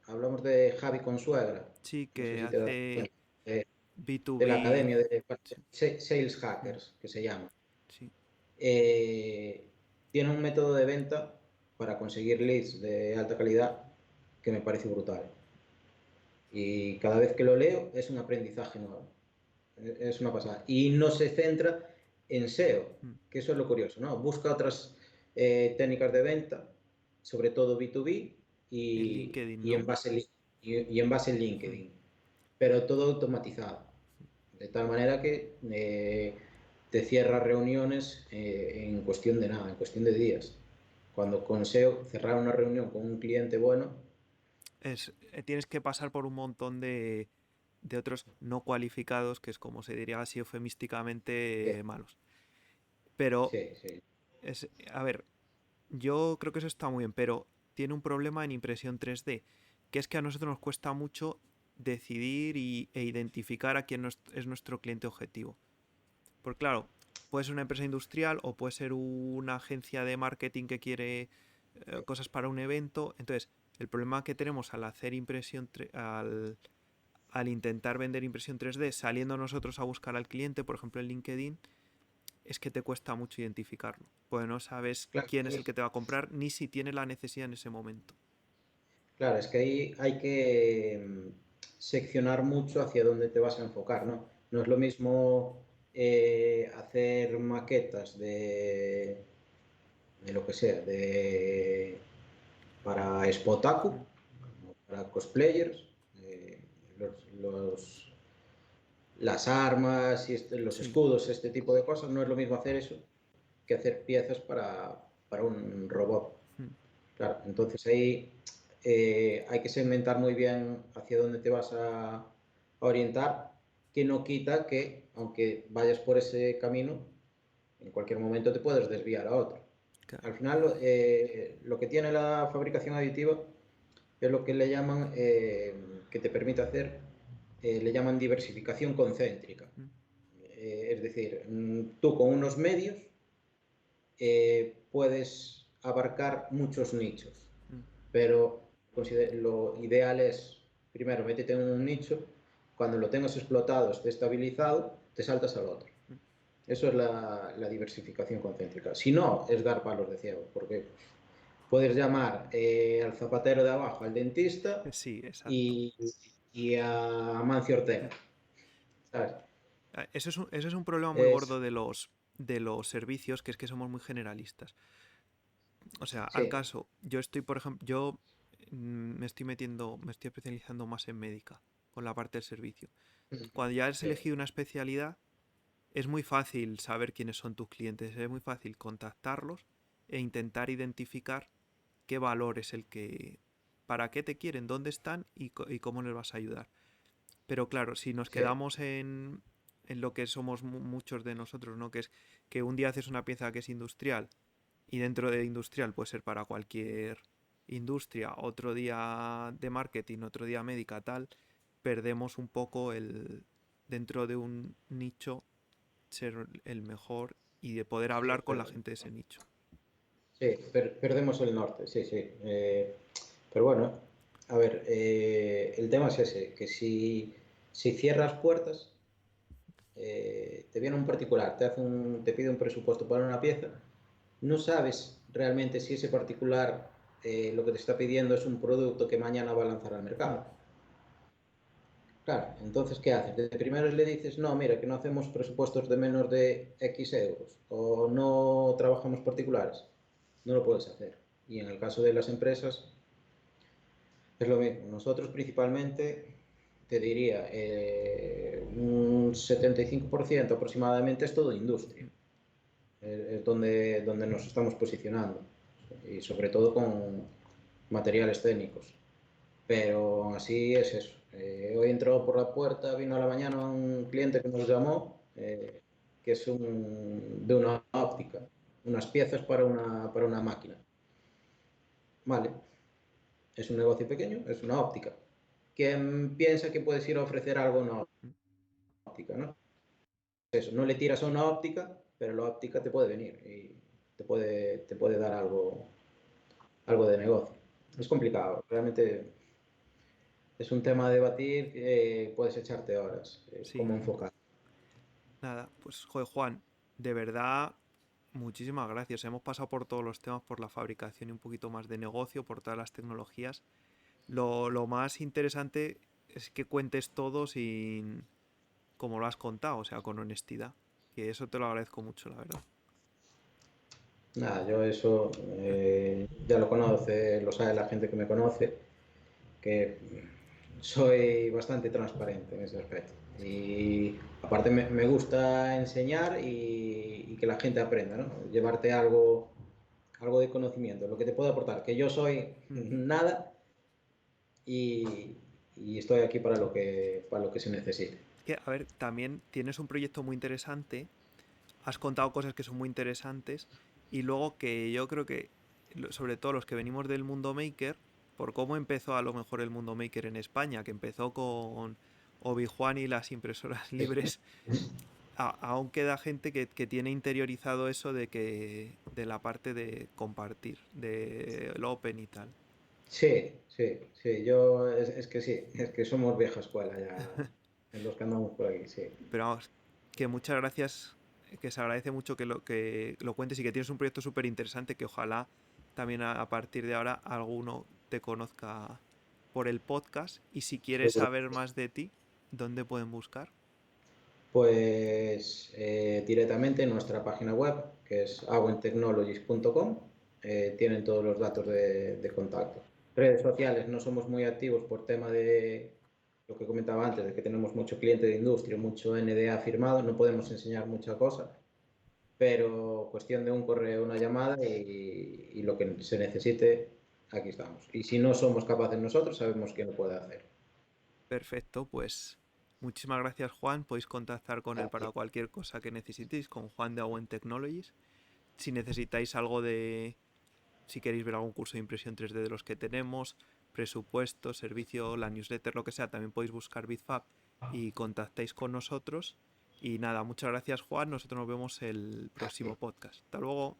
Hablamos de Javi Consuegra, Sí, no sé que si te das hace cuenta, de la B2B. academia de Sí. Sales Mm. Hackers, que se llama. Sí. Eh, Tiene un método de venta para conseguir leads de alta calidad que me parece brutal. Y cada vez que lo leo es un aprendizaje nuevo. Es una pasada. Y no se centra en SEO, Mm. que eso es lo curioso, ¿no? Busca otras técnicas de venta, sobre todo B2B En LinkedIn, y ¿no? en base en Mm. LinkedIn, pero todo automatizado, de tal manera que te cierra reuniones en cuestión de nada, en cuestión de días. Cuando con SEO cerrar una reunión con un cliente bueno, Tienes que pasar por un montón de otros no cualificados, que es como se diría así eufemísticamente eh, malos. Pero, sí. a ver, yo creo que eso está muy bien, pero tiene un problema en impresión 3D, que es que a nosotros nos cuesta mucho decidir e identificar a quién es nuestro cliente objetivo. Porque claro, puede ser una empresa industrial o puede ser una agencia de marketing que quiere cosas para un evento. Entonces, el problema que tenemos al hacer al intentar vender impresión 3D saliendo nosotros a buscar al cliente, por ejemplo en LinkedIn, es que te cuesta mucho identificarlo. Pues no sabes Claro, quién es el que te va a comprar ni si tiene la necesidad en ese momento. claro, es que ahí hay que seccionar mucho hacia dónde te vas a enfocar, ¿no? No es lo mismo hacer maquetas de lo que sea, para Spotaku, Mm. cosplayers, las armas y los Sí. escudos, este tipo de cosas. No es lo mismo hacer eso que hacer piezas para un robot. Mm. Claro, entonces ahí hay que segmentar muy bien hacia dónde te vas a orientar, que no quita que, aunque vayas por ese camino, en cualquier momento te puedes desviar a otro. Claro. Al final, lo que tiene la fabricación aditiva es lo que le llaman, que te permite hacer, le llaman diversificación concéntrica. Mm. Es decir, tú con unos medios puedes abarcar muchos nichos, Mm. pero lo ideal es, primero, métete en un nicho, cuando lo tengas explotado, esté estabilizado, te saltas al otro. Mm. Eso es la diversificación concéntrica. Si no, es dar palos de ciego, porque puedes llamar al zapatero de abajo, al dentista Sí, exacto. y, y a Mancio Mm. Ortega, ¿sabes? Eso es un problema muy Es, gordo de los servicios, que es que somos muy generalistas. O sea, al sí, caso, yo estoy, por ejemplo, yo me estoy especializando más en médica, con la parte del servicio. Cuando ya has sí, elegido una especialidad, es muy fácil saber quiénes son tus clientes, es muy fácil contactarlos e intentar identificar qué valor es el que, para qué te quieren, dónde están y cómo les vas a ayudar. Pero claro, si nos sí, quedamos en lo que somos muchos de nosotros, ¿no? Que es que un día haces una pieza que es industrial y dentro de industrial puede ser para cualquier industria, otro día de marketing, otro día médica, tal, perdemos un poco dentro de un nicho, ser el mejor y de poder sí, hablar con la gente de ese nicho. sí, perdemos el norte, sí, sí. Pero bueno, a ver, el tema es ese, que si cierras puertas, te viene un particular, te pide un presupuesto para una pieza, no sabes realmente si ese particular lo que te está pidiendo es un producto que mañana va a lanzar al Mm. mercado. Claro, entonces, ¿qué haces? De primero le dices, no, mira, que no hacemos presupuestos de menos de X euros o no trabajamos particulares. No lo puedes hacer. Y en el caso de las empresas, es lo mismo. Nosotros principalmente, te diría, un 75% aproximadamente es todo industria. Mm. Es donde nos estamos posicionando. Y sobre todo con materiales técnicos. Pero aún así es eso. Hoy entró por la puerta, vino a la mañana un cliente que nos llamó, que es de una óptica, unas piezas para una máquina. Vale, es un negocio pequeño, es una óptica. ¿Quién piensa que puedes ir a ofrecer algo a una Mm. óptica, no? Eso, no le tiras a una óptica, pero la óptica te puede venir y te puede dar algo de negocio. Mm. Es complicado, realmente es un tema a debatir que puedes echarte horas, Sí, cómo enfocar. nada, pues joder, Juan, de verdad, muchísimas gracias. Hemos pasado por todos los temas, por la fabricación y un poquito más de negocio, por todas las tecnologías. Lo más interesante es que cuentes todo sin, como lo has contado, o sea, con honestidad. Que eso te lo agradezco mucho, la verdad. Nada, yo eso ya lo conoce, lo sabe la gente que me conoce, que soy bastante transparente en ese aspecto. Y aparte me gusta enseñar y que la gente aprenda, ¿no? Llevarte algo de conocimiento, lo que te puedo aportar, que yo soy Mm. nada y, y estoy aquí para lo que se necesite. Es que, a ver, también tienes un proyecto muy interesante, has contado cosas que son muy interesantes y luego que yo creo que, sobre todo los que venimos del mundo maker, por cómo empezó a lo mejor el mundo maker en España, que empezó con Obi-Wan y las impresoras libres, aún queda gente que tiene interiorizado eso de la parte de compartir, de el open y tal. Sí, sí, sí, yo es que sí, es que somos vieja escuela ya en los que andamos por aquí, sí. Pero vamos, que muchas gracias, que se agradece mucho que lo cuentes y que tienes un proyecto súper interesante que ojalá también a partir de ahora alguno te conozca por el podcast. Y si quieres Seguro. saber más de ti, ¿dónde pueden buscar? Pues directamente en nuestra página web, que es awentechnologies.com, tienen todos los datos de contacto. redes sociales no somos muy activos por tema de lo que comentaba antes, de que tenemos mucho cliente de industria, mucho NDA firmado, no podemos enseñar mucha cosa, pero cuestión de un correo, una llamada y lo que se necesite, aquí estamos. Y si no somos capaces nosotros, sabemos quién lo puede hacer. Perfecto, pues muchísimas gracias Juan, podéis contactar con él para Aquí. cualquier cosa que necesitéis con Juan de Owen Technologies. Si necesitáis algo de, si queréis ver algún curso de impresión 3D de los que tenemos, presupuesto, servicio, la newsletter, lo que sea, también podéis buscar Bitfab y contactáis con nosotros. Y nada, muchas gracias Juan, nosotros nos vemos el próximo podcast. Hasta luego.